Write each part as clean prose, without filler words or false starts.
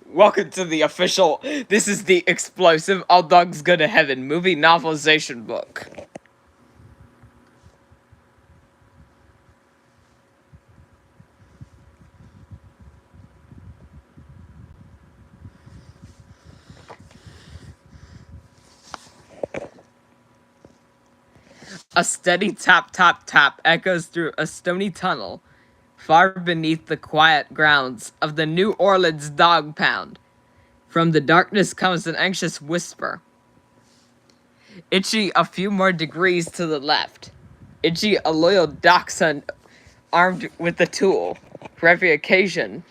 Welcome to the official, this is the explosive All Dogs Go to Heaven movie novelization book. A steady tap tap tap echoes through a stony tunnel, far beneath the quiet grounds of the New Orleans dog pound. From the darkness comes an anxious whisper. Itchy a few more degrees to the left. Itchy a loyal dachshund armed with a tool for every occasion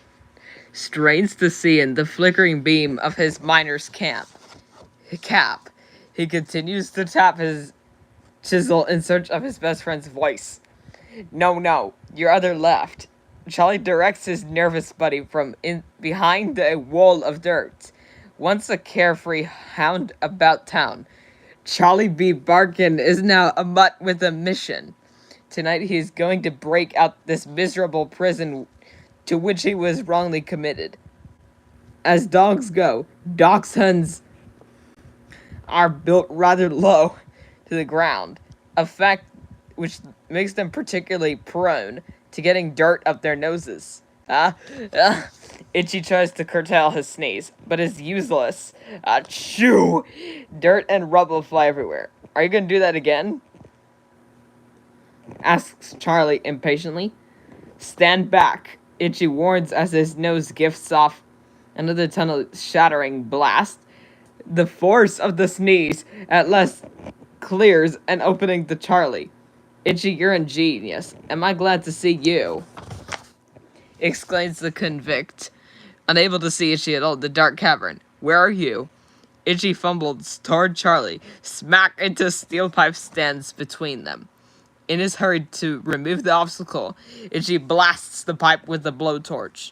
strains to see in the flickering beam of his miner's cap. He continues to tap his chisel in search of his best friend's voice. No, your other left. Charlie directs his nervous buddy from in behind a wall of dirt. Once a carefree hound about town, Charlie B. Barkin is now a mutt with a mission. Tonight he is going to break out this miserable prison to which he was wrongly committed. As dogs go, dachshunds are built rather low to the ground, a fact which makes them particularly prone to getting dirt up their noses. Itchy tries to curtail his sneeze, but is useless. Achoo! Dirt and rubble fly everywhere. Are you gonna do that again? Asks Charlie impatiently. Stand back, Itchy warns as his nose gifts off another tunnel-shattering blast. The force of the sneeze at last clears an opening to Charlie. Itchy, you're ingenious. Am I glad to see you? Exclaims the convict, unable to see Itchy at all in the dark cavern. Where are you? Itchy fumbles toward Charlie. Smack into steel pipe stands between them. In his hurry to remove the obstacle, Itchy blasts the pipe with a blowtorch,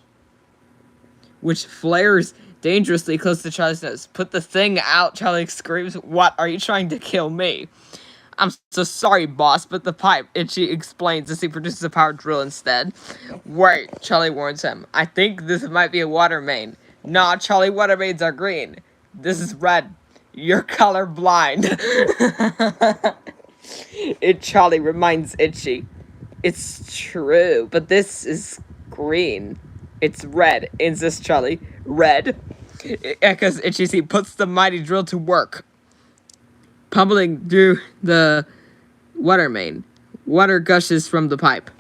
which flares dangerously close to Charlie's nose. Put the thing out, Charlie screams. What, are you trying to kill me? I'm so sorry, boss, but the pipe, Itchy explains as he produces a power drill instead. Wait, Charlie warns him. I think this might be a water main. Nah, Charlie, water mains are green. This is red. You're colorblind. Charlie reminds Itchy. It's true, but this is green. It's red, insists Charlie. Red? Echoes Itchy as he puts the mighty drill to work, pummeling through the water main. Water gushes from the pipe.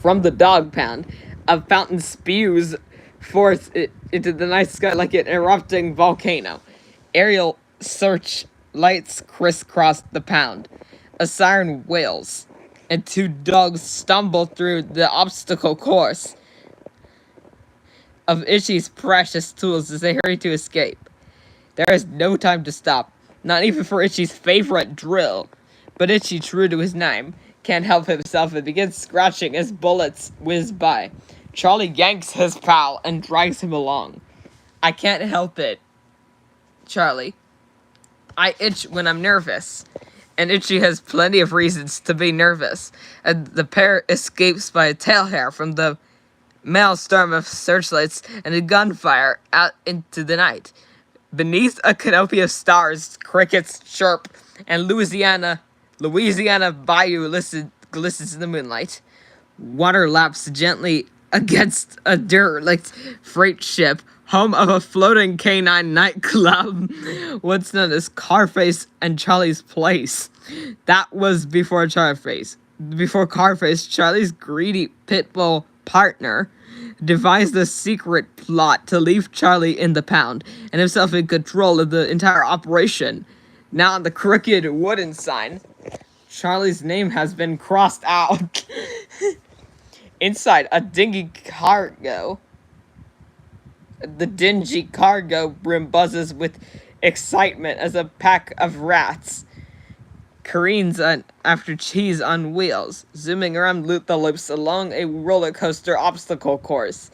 From the dog pound, a fountain spews forth into the night sky like an erupting volcano. Aerial search lights crisscross the pound. A siren wails, and two dogs stumble through the obstacle course of Itchy's precious tools as they hurry to escape. There is no time to stop, not even for Itchy's favorite drill. But Itchy, true to his name, can't help himself and begins scratching as bullets whiz by. Charlie yanks his pal and drags him along. I can't help it, Charlie. I itch when I'm nervous, and Itchy has plenty of reasons to be nervous, and the pair escapes by a tail hair from the maelstrom of searchlights and a gunfire out into the night. Beneath a canopy of stars, crickets chirp, and Louisiana bayou glistens in the moonlight. Water laps gently against a derelict freight ship, home of a floating canine nightclub, once known as Carface and Charlie's Place. That was before Carface. Before Carface, Charlie's greedy pit bull partner devised a secret plot to leave Charlie in the pound and himself in control of the entire operation. Now on the crooked wooden sign, Charlie's name has been crossed out. Inside, a dingy cargo. The dingy cargo room buzzes with excitement as a pack of rats careens after cheese on wheels, zooming around the loops along a roller coaster obstacle course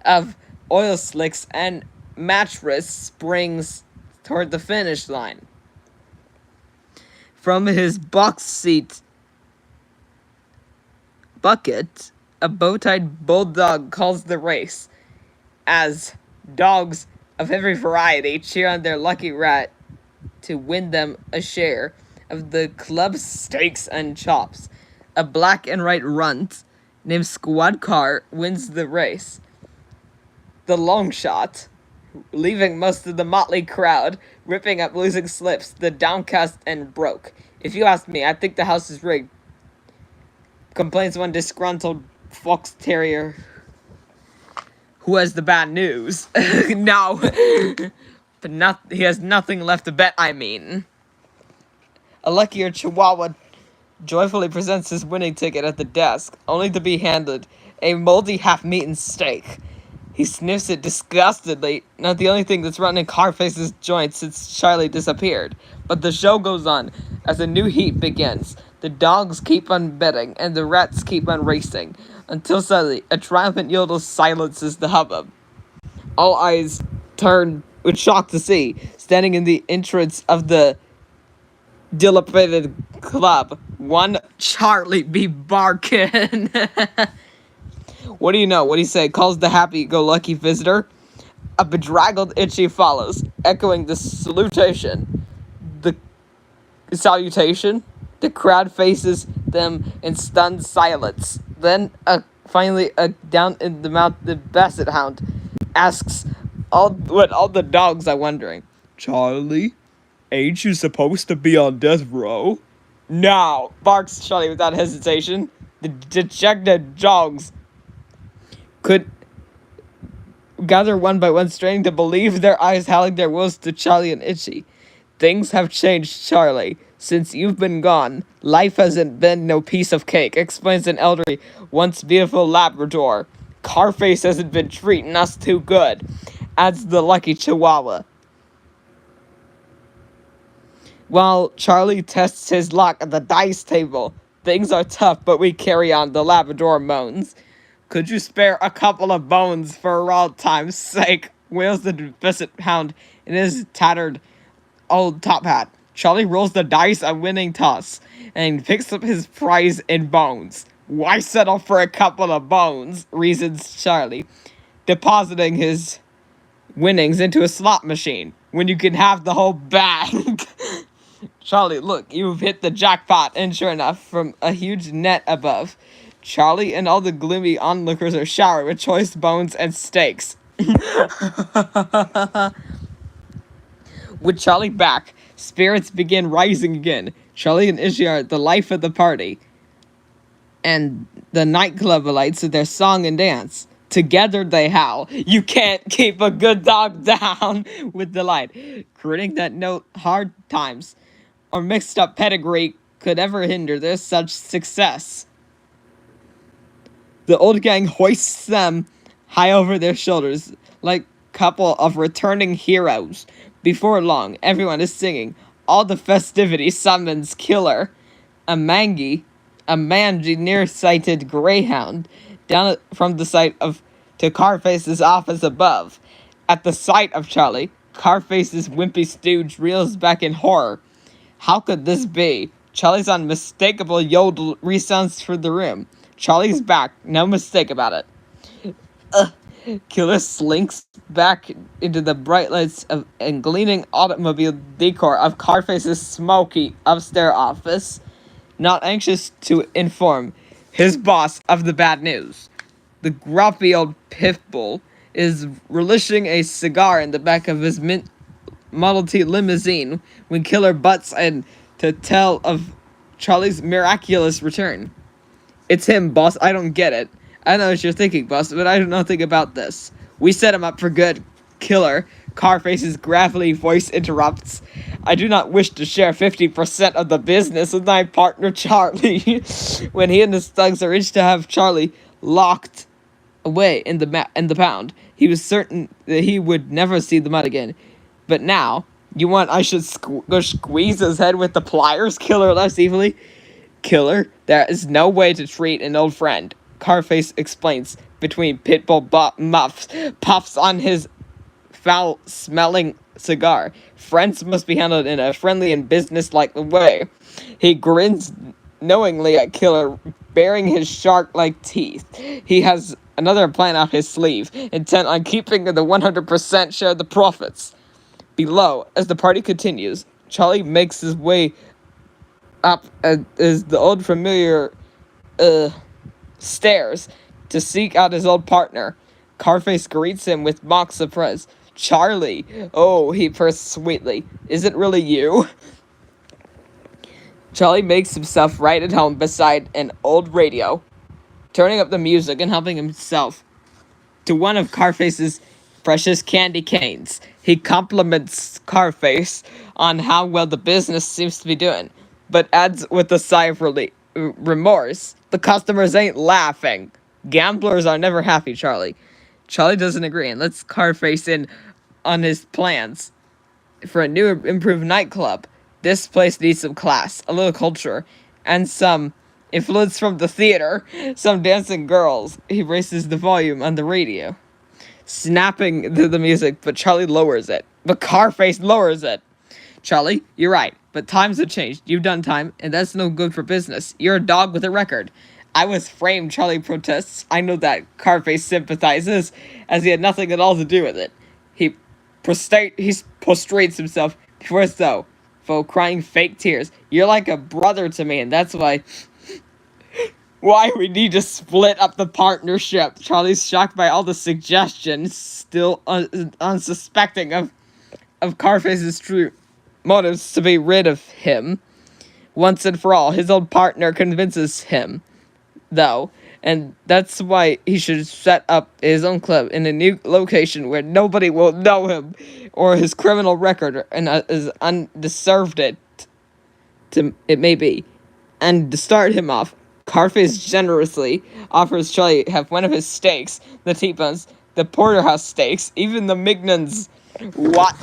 of oil slicks and mattress springs toward the finish line. From his box seat bucket, a bow-tied bulldog calls the race as Dogs of every variety cheer on their lucky rat to win them a share of the club's steaks and chops. A black and white runt named Squad Car wins the race. The long shot, leaving most of the motley crowd ripping up losing slips, the downcast and broke. If you ask me, I think the house is rigged, complains one disgruntled fox terrier who has the bad news. No, but he has nothing left to bet, I mean. A luckier Chihuahua joyfully presents his winning ticket at the desk, only to be handed a moldy half-eaten steak. He sniffs it disgustedly, not the only thing that's run in Carface's joints since Charlie disappeared. But the show goes on as a new heat begins. The dogs keep on betting, and the rats keep on racing, until suddenly a triumphant yodel silences the hubbub. All eyes turn with shock to see, standing in the entrance of the dilapidated club, one Charlie B. Barkin. What do you know? What do you say? Calls the happy-go-lucky visitor. A bedraggled Itchy follows, echoing the salutation. The salutation? The crowd faces them in stunned silence. Then, finally, down in the mouth, the basset hound asks what all the dogs are wondering. Charlie, ain't you supposed to be on death row? No, barks Charlie without hesitation. The dejected dogs could gather one by one, straining to believe their eyes, howling their wills to Charlie and Itchy. Things have changed, Charlie. Since you've been gone, life hasn't been no piece of cake, explains an elderly, once beautiful Labrador. Carface hasn't been treating us too good, adds the lucky Chihuahua. While Charlie tests his luck at the dice table, things are tough, but we carry on, the Labrador moans. Could you spare a couple of bones for old time's sake? Wails the deficient hound in his tattered old top hat. Charlie rolls the dice a winning toss and picks up his prize in bones. Why settle for a couple of bones? Reasons Charlie, depositing his winnings into a slot machine when you can have the whole bag. Charlie, look, you've hit the jackpot, and sure enough, from a huge net above, Charlie and all the gloomy onlookers are showered with choice bones and steaks. With Charlie back, spirits begin rising again. Charlie and Itchy are the life of the party, and the nightclub lights with their song and dance. Together they howl, you can't keep a good dog down, with delight, grinning that no hard times or mixed up pedigree could ever hinder their such success. The old gang hoists them high over their shoulders like a couple of returning heroes. Before long, everyone is singing. All the festivity summons Killer, a mangy nearsighted greyhound, down from the sight of to Carface's office above. At the sight of Charlie, Carface's wimpy stooge reels back in horror. How could this be? Charlie's unmistakable yodel resounds through the room. Charlie's back, no mistake about it. Killer slinks back into the bright lights and gleaming automobile decor of Carface's smoky upstairs office, not anxious to inform his boss of the bad news. The grumpy old pitbull is relishing a cigar in the back of his mint Model T limousine when Killer butts in to tell of Charlie's miraculous return. It's him, boss. I don't get it. I know what you're thinking, boss, but I don't know anything about this. We set him up for good. Killer, Carface's gravelly voice interrupts. I do not wish to share 50% of the business with my partner Charlie. When he and his thugs arranged to have Charlie locked away in the pound, he was certain that he would never see them out again. But now, you want I should go squeeze his head with the pliers? Killer laughs evilly. Killer, there is no way to treat an old friend, Carface explains between pitbull puffs on his foul-smelling cigar. Friends must be handled in a friendly and business-like way. He grins knowingly at Killer, baring his shark-like teeth. He has another plan up his sleeve, intent on keeping the 100% share of the profits. Below, as the party continues, Charlie makes his way up as the old familiar stairs to seek out his old partner. Carface greets him with mock surprise. Charlie, oh, he purrs sweetly. Is it really you? Charlie makes himself right at home beside an old radio, turning up the music and helping himself to one of Carface's precious candy canes. He compliments Carface on how well the business seems to be doing, but adds with a sigh of remorse, the customers ain't laughing. Gamblers are never happy, Charlie. Charlie doesn't agree and lets Carface in on his plans for a new improved nightclub. This place needs some class, a little culture, and some influence from the theater, some dancing girls. He raises the volume on the radio, snapping to the music, but Charlie lowers it. But Carface lowers it. Charlie, you're right, but times have changed. You've done time, and that's no good for business. You're a dog with a record. I was framed, Charlie protests. I know that. Carface sympathizes, as he had nothing at all to do with it. He prostrates himself before Zoe, crying fake tears. You're like a brother to me, and that's why we need to split up the partnership. Charlie's shocked by all the suggestions, still unsuspecting of Carface's true motives to be rid of him once and for all. His old partner convinces him, though, and that's why he should set up his own club in a new location where nobody will know him or his criminal record, and as undeserved it may be. And to start him off, Carface generously offers Charlie have one of his steaks, the T-bones, the porterhouse steaks, even the Mignon's. What?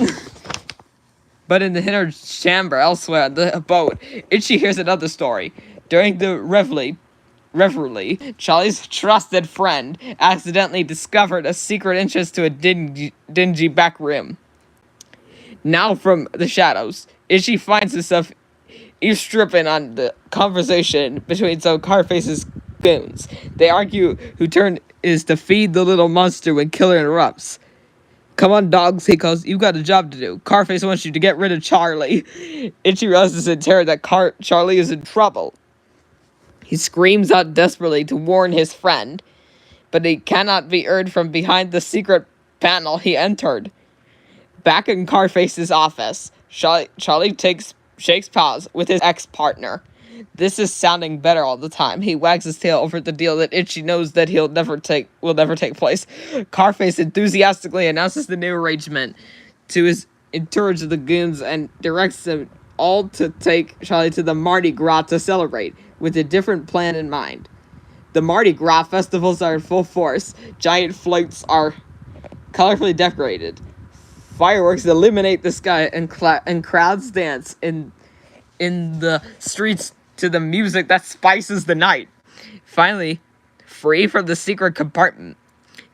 But in the inner chamber elsewhere on the boat, Itchy hears another story. During the reveille, Charlie's trusted friend accidentally discovered a secret entrance to a dingy back room. Now from the shadows, Itchy finds himself eavesdropping on the conversation between some Carface's goons. They argue who turn is to feed the little monster when Killer interrupts. Come on, dogs, he calls. You've got a job to do. Carface wants you to get rid of Charlie. Itchy realizes in terror that Charlie is in trouble. He screams out desperately to warn his friend, but he cannot be heard from behind the secret panel he entered. Back in Carface's office, Charlie shakes paws with his ex-partner. This is sounding better all the time. He wags his tail over the deal that Itchy knows that will never take place. Carface enthusiastically announces the new arrangement to his entourage of the goons and directs them all to take Charlie to the Mardi Gras to celebrate, with a different plan in mind. The Mardi Gras festivals are in full force. Giant floats are colorfully decorated. Fireworks illuminate the sky, and crowds dance in the streets to the music that spices the night. Finally, free from the secret compartment,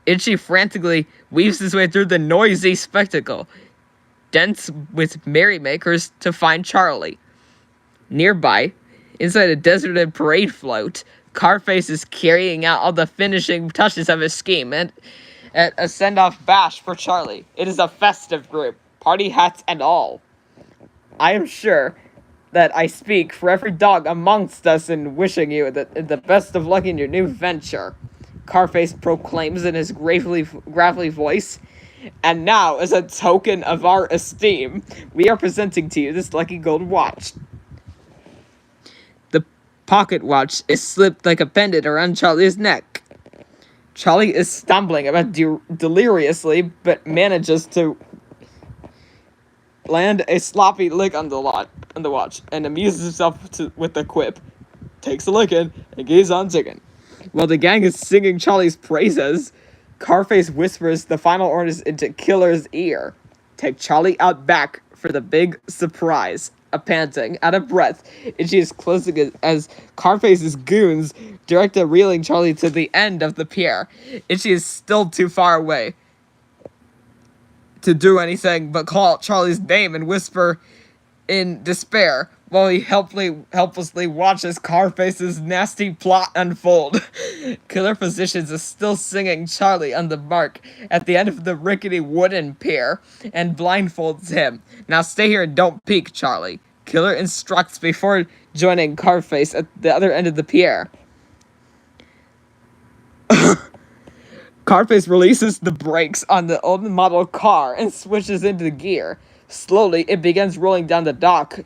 Itchy frantically weaves his way through the noisy spectacle, dense with merrymakers, to find Charlie. Nearby, inside a deserted parade float, Carface is carrying out all the finishing touches of his scheme and at a send-off bash for Charlie. It is a festive group, party hats and all. I am sure that I speak for every dog amongst us in wishing you the best of luck in your new venture, Carface proclaims in his gravelly voice. And now, as a token of our esteem, we are presenting to you this lucky gold watch. The pocket watch is slipped like a pendant around Charlie's neck. Charlie is stumbling about deliriously, but manages to land a sloppy lick on the watch, and amuses himself with the quip. Takes a lickin' and goes on singing. While the gang is singing Charlie's praises, Carface whispers the final orders into Killer's ear. Take Charlie out back for the big surprise. Panting, out of breath, and she is closing it as Carface's goons direct a reeling Charlie to the end of the pier, and she is still too far away to do anything but call out Charlie's name and whisper in despair, while he helplessly watches Carface's nasty plot unfold. Killer positions is still singing Charlie on the mark at the end of the rickety wooden pier and blindfolds him. Now stay here and don't peek, Charlie. Killer instructs before joining Carface at the other end of the pier. Carface releases the brakes on the old model car and switches into gear. Slowly, it begins rolling down the dock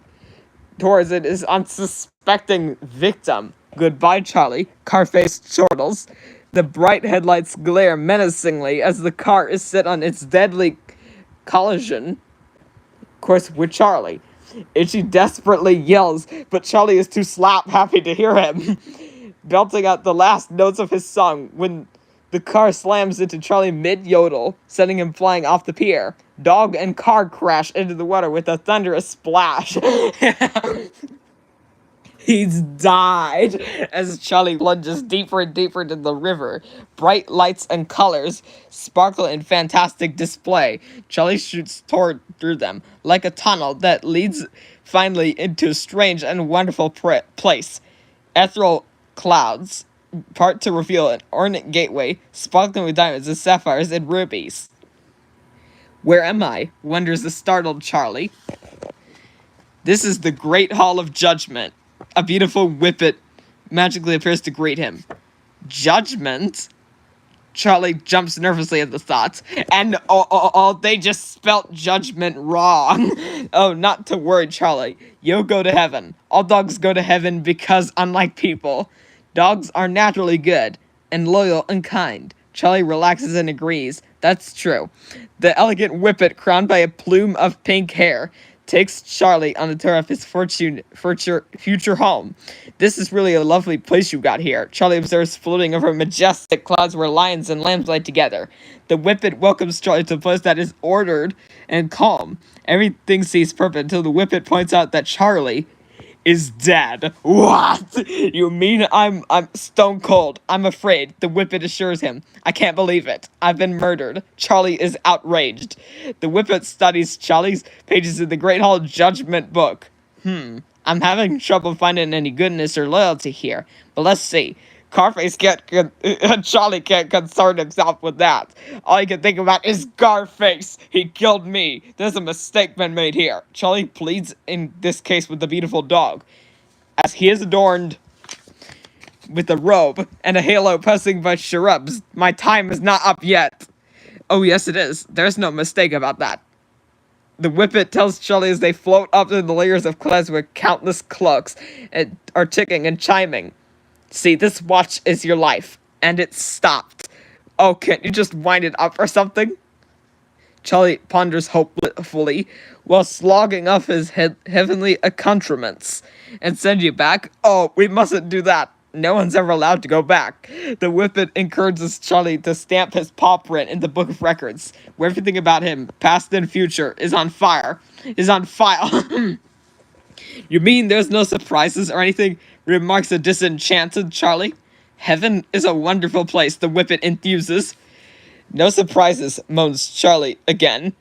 towards his unsuspecting victim. Goodbye, Charlie. Carface chortles. The bright headlights glare menacingly as the car is set on its deadly collision course with Charlie. Itchy desperately yells, but Charlie is too slap happy to hear him, belting out the last notes of his song when the car slams into Charlie mid-yodel, sending him flying off the pier. Dog and car crash into the water with a thunderous splash. He's died as Charlie plunges deeper and deeper into the river. Bright lights and colors sparkle in fantastic display. Charlie shoots through them like a tunnel that leads finally into a strange and wonderful place. Ethereal clouds part to reveal an ornate gateway sparkling with diamonds and sapphires and rubies. Where am I? Wonders the startled Charlie. This is the Great Hall of Judgment. A beautiful whippet magically appears to greet him. Judgment? Charlie jumps nervously at the thought. And they just spelt judgment wrong. Oh, not to worry, Charlie. You'll go to heaven. All dogs go to heaven because, unlike people, dogs are naturally good and loyal and kind. Charlie relaxes and agrees. That's true. The elegant whippet, crowned by a plume of pink hair, takes Charlie on the tour of his future home. This is really a lovely place you got here. Charlie observes floating over majestic clouds where lions and lambs lie together. The whippet welcomes Charlie to a place that is ordered and calm. Everything seems perfect until the whippet points out that Charlie is dead. What? You mean I'm stone cold? I'm afraid, the whippet assures him. I can't believe it. I've been murdered. Charlie is outraged. The whippet studies Charlie's pages in the Great Hall Judgment book. I'm having trouble finding any goodness or loyalty here, but let's see. Charlie can't concern himself with that. All he can think about is Scarface. He killed me. There's a mistake been made here. Charlie pleads in this case with the beautiful dog, as he is adorned with a robe and a halo passing by cherubs. My time is not up yet. Oh yes it is. There's no mistake about that. The whippet tells Charlie as they float up in the layers of clouds where countless clocks are ticking and chiming. See, this watch is your life, and it's stopped. Oh, can't you just wind it up or something? Charlie ponders hopefully, while slogging off his heavenly accoutrements. And send you back? Oh, we mustn't do that. No one's ever allowed to go back. The whippet encourages Charlie to stamp his paw print in the book of records, where everything about him, past and future, is on file. You mean there's no surprises or anything? Remarks the disenchanted Charlie. Heaven is a wonderful place, the whippet enthuses. No surprises, moans Charlie again,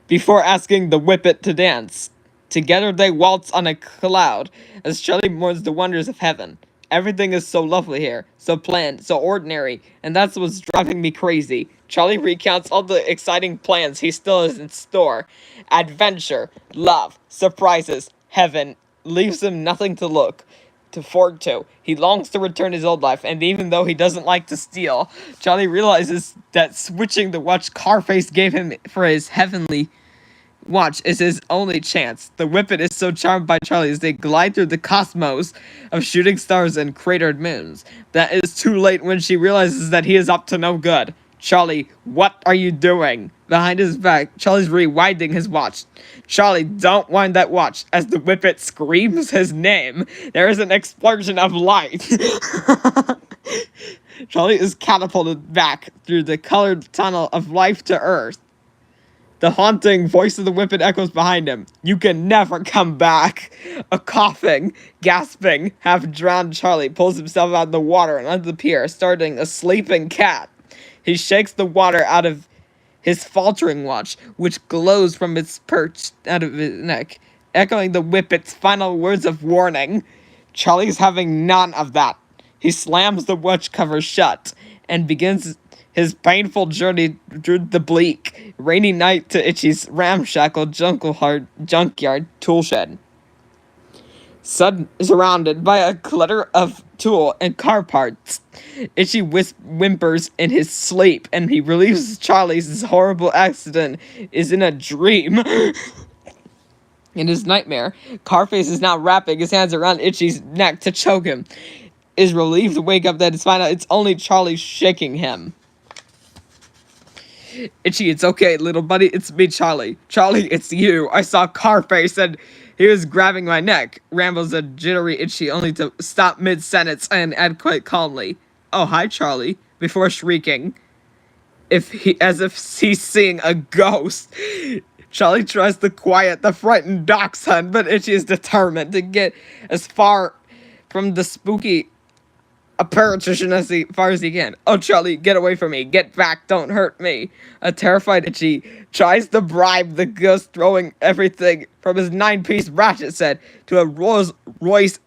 before asking the whippet to dance. Together they waltz on a cloud, as Charlie mourns the wonders of heaven. Everything is so lovely here, so planned, so ordinary, and that's what's driving me crazy. Charlie recounts all the exciting plans he still has in store. Adventure, love, surprises, heaven, leaves him nothing to look forward to. He longs to return his old life, and even though he doesn't like to steal, Charlie realizes that switching the watch Carface gave him for his heavenly watch is his only chance. The whippet is so charmed by Charlie as they glide through the cosmos of shooting stars and cratered moons that it is too late when she realizes that he is up to no good. Charlie, what are you doing? Behind his back, Charlie's rewinding his watch. Charlie, don't wind that watch. As the whippet screams his name, there is an explosion of light. Charlie is catapulted back through the colored tunnel of life to Earth. The haunting voice of the whippet echoes behind him. You can never come back. A coughing, gasping, half-drowned Charlie pulls himself out of the water and onto the pier, starting a sleeping cat. He shakes the water out of his faltering watch, which glows from its perch out of his neck. echoing the whippet's final words of warning. Charlie's having none of that. He slams the watch cover shut and begins his painful journey through the bleak, rainy night to Itchy's ramshackle junkyard toolshed. Surrounded by a clutter of tool and car parts, Itchy whimpers in his sleep, and he believes Charlie's horrible accident is in a dream. In his nightmare, Carface is now wrapping his hands around Itchy's neck to choke him. Is relieved to wake up that it's fine out it's only Charlie shaking him. Itchy, it's okay, little buddy, it's me, Charlie. Charlie, it's you. I saw Carface and he was grabbing my neck. Rambles a jittery Itchy only to stop mid-sentence and add quite calmly, "Oh, hi, Charlie," before shrieking. As if he's seeing a ghost. Charlie tries to quiet the frightened dachshund, but Itchy is determined to get as far from the spooky apparition as far as he can. "Oh, Charlie, get away from me. Get back. Don't hurt me." A terrified Itchy tries to bribe the ghost, throwing everything from his 9-piece ratchet set to a Rolls Royce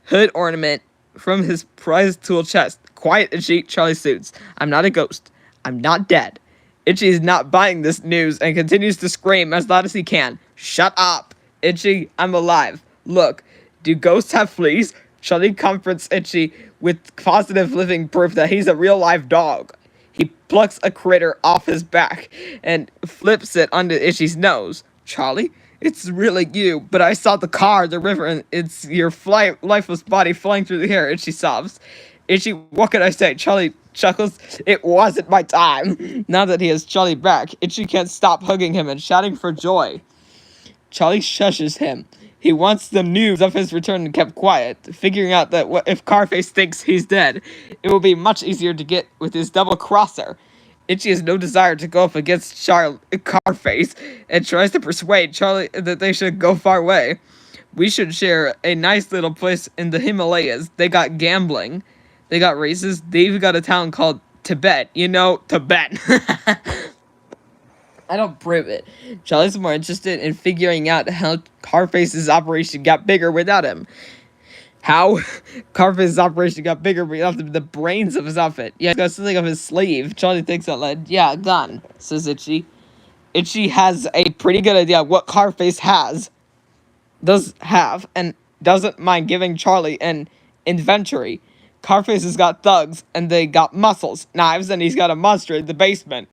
hood ornament from his prized tool chest. "Quiet, Itchy," Charlie soothes. "I'm not a ghost. I'm not dead." Itchy is not buying this news and continues to scream as loud as he can. "Shut up, Itchy, I'm alive. Look, do ghosts have fleas?" Charlie comforts Itchy with positive living proof that he's a real live dog. He plucks a critter off his back and flips it onto Itchy's nose. "Charlie, it's really you, but I saw the car, the river, and it's your lifeless body flying through the air," Itchy sobs. "Itchy, what can I say?" Charlie chuckles. "It wasn't my time." Now that he has Charlie back, Itchy can't stop hugging him and shouting for joy. Charlie shushes him. He wants the news of his return kept quiet, figuring out that if Carface thinks he's dead, it will be much easier to get with his double-crosser. Itchy has no desire to go up against Carface and tries to persuade Charlie that they should go far away. "We should share a nice little place in the Himalayas. They got gambling. They got races. They even got a town called Tibet. You know, Tibet." I don't prove it. Charlie's more interested in figuring out how Carface's operation got bigger without him. How Carface's operation got bigger without the brains of his outfit. "Yeah, he's got something up his sleeve." Charlie thinks out loud. "Yeah, a gun," says Itchy. Itchy has a pretty good idea what Carface does have, and doesn't mind giving Charlie an inventory. Carface has got thugs, and they got muscles, knives, and he's got a monster in the basement.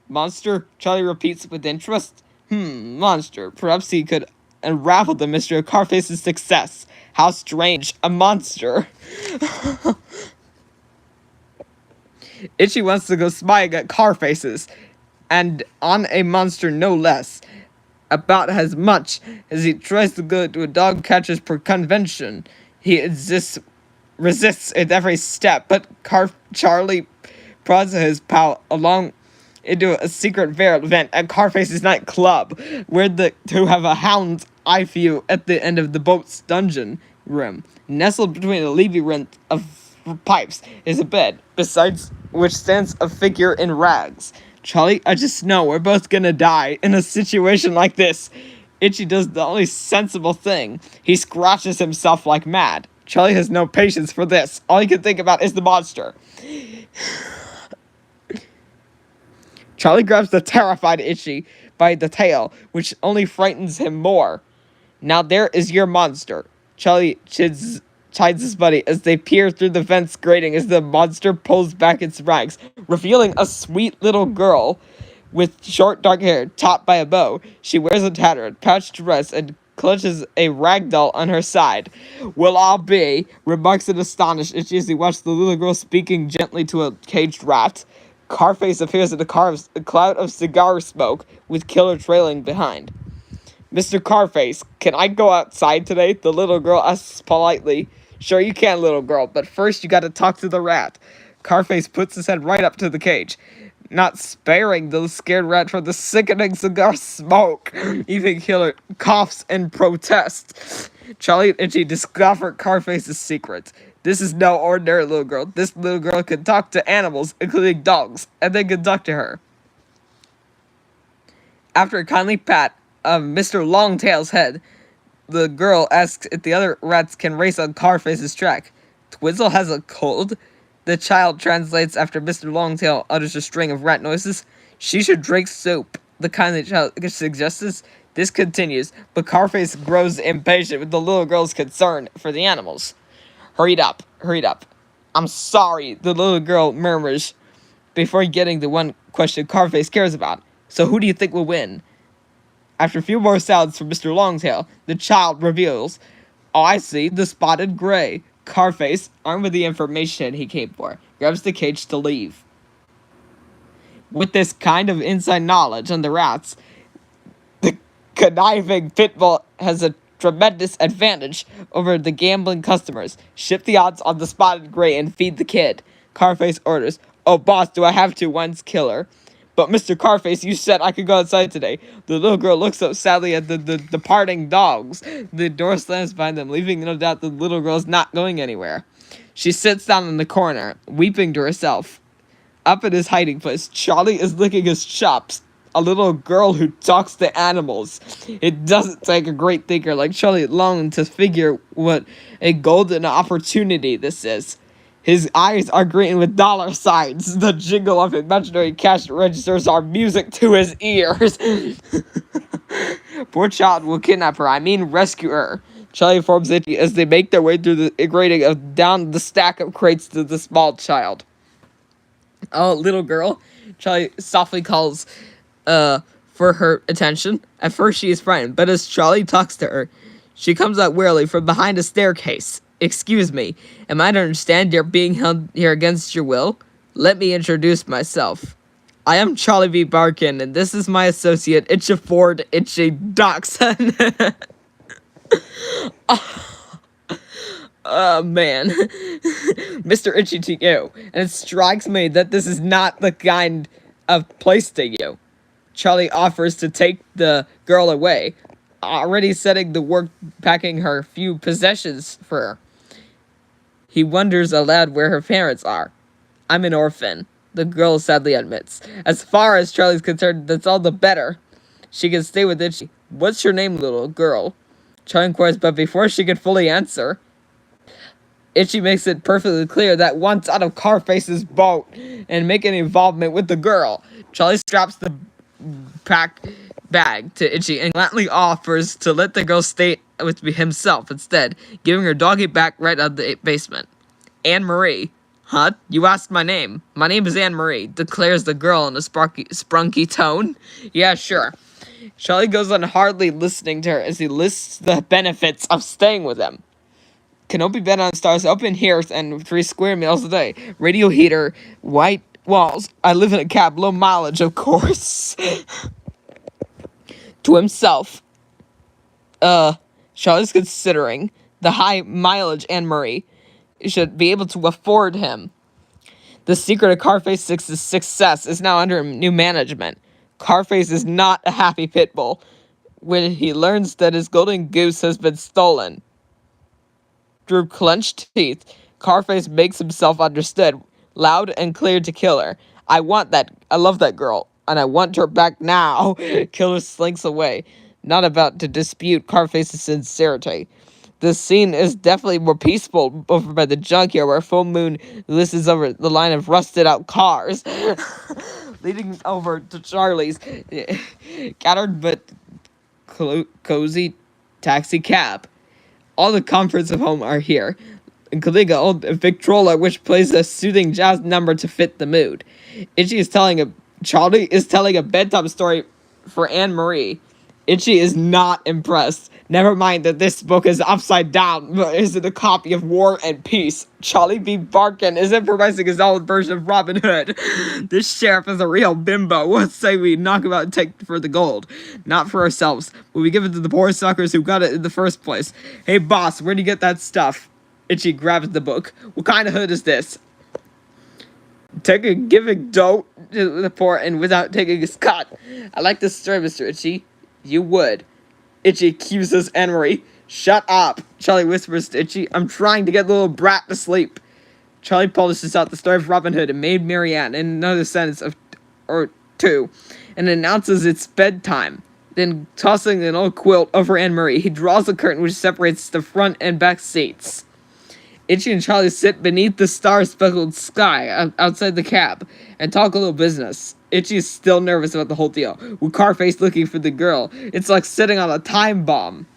"Monster?" Charlie repeats with interest. Monster. Perhaps he could unravel the mystery of Carface's success. How strange. A monster. Itchy wants to go spying at Carface's, and on a monster no less. About as much as he tries to go to a dog catcher's per convention. He resists at every step, but Charlie prods his pal along into a secret event at Carface's nightclub, where the two have a hound's eye view at the end of the boat's dungeon room. Nestled between a labyrinth of pipes is a bed, besides which stands a figure in rags. "Charlie, I just know we're both gonna die in a situation like this." Itchy does the only sensible thing. He scratches himself like mad. Charlie has no patience for this. All he can think about is the monster. Charlie grabs the terrified Itchy by the tail, which only frightens him more. "Now there is your monster." Charlie chides his buddy as they peer through the fence grating as the monster pulls back its rags, revealing a sweet little girl with short dark hair topped by a bow. She wears a tattered, patched dress and clutches a rag doll on her side. "Will I be?" remarks an astonished Itchy as he watches the little girl speaking gently to a caged rat. Carface appears in a cloud of cigar smoke, with Killer trailing behind. "Mr. Carface, can I go outside today?" the little girl asks politely. "Sure you can, little girl, but first you gotta talk to the rat." Carface puts his head right up to the cage, not sparing the scared rat from the sickening cigar smoke. Even Killer coughs in protest. Charlie and Itchy discover Carface's secret. This is no ordinary little girl. This little girl can talk to animals, including dogs, and they can talk to her. After a kindly pat of Mr. Longtail's head, The girl asks if the other rats can race on Carface's track. Twizzle has a cold. The child translates after Mr. Longtail utters a string of rat noises. She should drink soup. The kind the child suggests. This continues, but Carface grows impatient with the little girl's concern for the animals. Hurry up, hurry up. I'm sorry, the little girl murmurs before getting the one question Carface cares about. So who do you think will win? After a few more sounds from Mr. Longtail, the child reveals, oh, I see, the spotted gray. Carface, armed with the information he came for, grabs the cage to leave. With this kind of inside knowledge on the rats, the conniving pitbull has a tremendous advantage over the gambling customers. Shift the odds on the spotted gray and feed the kid. Carface orders, oh, boss, do I have to once killer? But Mr. Carface, you said I could go outside today. The little girl looks up sadly at the departing dogs. The door slams behind them, leaving no doubt the little girl's not going anywhere. She sits down in the corner, weeping to herself. Up at his hiding place, Charlie is licking his chops. A little girl who talks to animals. It doesn't take a great thinker like Charlie Long to figure what a golden opportunity this is. His eyes are green with dollar signs. The jingle of imaginary cash registers are music to his ears. Poor child will kidnap her. I mean rescue her. Charlie informs Itchy as they make their way through the grating of down the stack of crates to the small child. Oh, little girl. Charlie softly calls for her attention. At first she is frightened, but as Charlie talks to her, she comes out wearily from behind a staircase. Excuse me, am I to understand you're being held here against your will? Let me introduce myself. I am Charlie V. Barkin, and this is my associate, Itchy Ford, Itchy Dachshund. Oh, man. Mr. Itchy to you, and it strikes me that this is not the kind of place to you. Charlie offers to take the girl away, already setting the work packing her few possessions for her. He wonders aloud where her parents are. I'm an orphan, the girl sadly admits. As far as Charlie's concerned, that's all the better. She can stay with Itchy. What's your name, little girl? Charlie inquires, but before she can fully answer, Itchy makes it perfectly clear that wants out of Carface's boat and make an involvement with the girl. Charlie straps the pack bag to Itchy and gladly offers to let the girl stay with himself instead, giving her doggy back right out of the basement. Anne-Marie. Huh? You asked my name. My name is Anne-Marie, declares the girl in a sprunky tone. Yeah, sure. Charlie goes on hardly listening to her as he lists the benefits of staying with him. Canopy bed on stars, open hearth, and 3 square meals a day. Radio heater, white walls. I live in a cab, low mileage, of course. To himself, Charlie's considering the high mileage Anne-Marie should be able to afford him. The secret of Carface 6's success is now under new management. Carface is not a happy pit bull when he learns that his golden goose has been stolen. Through clenched teeth, Carface makes himself understood, loud and clear to Killer. I love that girl, and I want her back now. Killer slinks away, not about to dispute Carface's sincerity. This scene is definitely more peaceful over by the junkyard where full moon glistens over the line of rusted out cars. Leading over to Charlie's scattered but cozy taxi cab. All the comforts of home are here, including an old Victrola which plays a soothing jazz number to fit the mood. Charlie is telling a bedtime story for Anne-Marie. Itchy is not impressed. Never mind that this book is upside down, but is it a copy of War and Peace? Charlie B. Barkin is improvising his own version of Robin Hood. This sheriff is a real bimbo. What say we knock him out and take for the gold? Not for ourselves, but we give it to the poor suckers who got it in the first place. Hey boss, where'd you get that stuff? Itchy grabs the book. What kind of hood is this? Giving dough to the poor and without taking a cut. I like this story, Mr. Itchy. You would. Itchy accuses Anne-Marie. Shut up, Charlie whispers to Itchy. I'm trying to get the little brat to sleep. Charlie polishes out the story of Robin Hood and Maid Marianne in another sentence or two, and announces it's bedtime. Then, tossing an old quilt over Anne Marie, he draws a curtain which separates the front and back seats. Itchy and Charlie sit beneath the star-speckled sky outside the cab and talk a little business. Itchy is still nervous about the whole deal, with Carface looking for the girl. It's like sitting on a time bomb.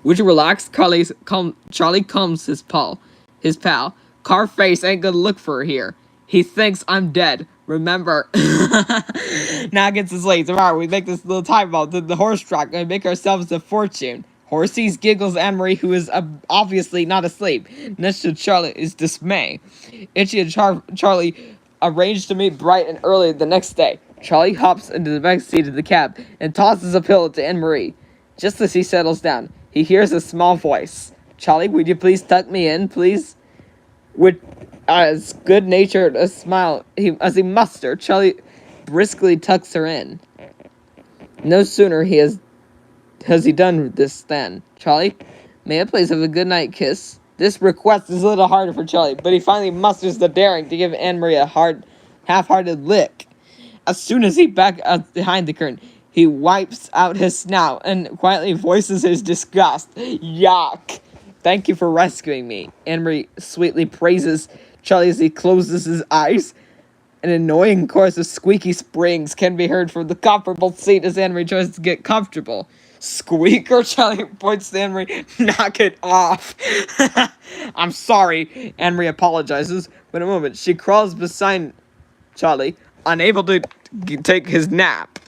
With a relaxed, Charlie calms his pal. Carface ain't gonna look for her here. He thinks I'm dead. Remember. Now gets his legs. Alright, we make this little time bomb to the horse track and make ourselves a fortune. Horsey's giggles Anne Marie, who is obviously not asleep. Next to Charlie is dismay. Itchy and Charlie arrange to meet bright and early the next day. Charlie hops into the back seat of the cab and tosses a pillow to Anne Marie. Just as he settles down, he hears a small voice. Charlie, would you please tuck me in, please? With as good-natured a smile as he mustered, Charlie briskly tucks her in. No sooner has he done this than, Charlie, may I please have a good night kiss? This request is a little harder for Charlie, but he finally musters the daring to give Anne Marie a half-hearted lick. As soon as he back out behind the curtain, he wipes out his snout and quietly voices his disgust. Yuck! Thank you for rescuing me. Anne Marie sweetly praises Charlie as he closes his eyes. An annoying chorus of squeaky springs can be heard from the comfortable seat as Anne Marie tries to get comfortable. Squeaker? Charlie points to Anne Marie. Knock it off. I'm sorry. Anne Marie apologizes, but in a moment she crawls beside Charlie, unable to take his nap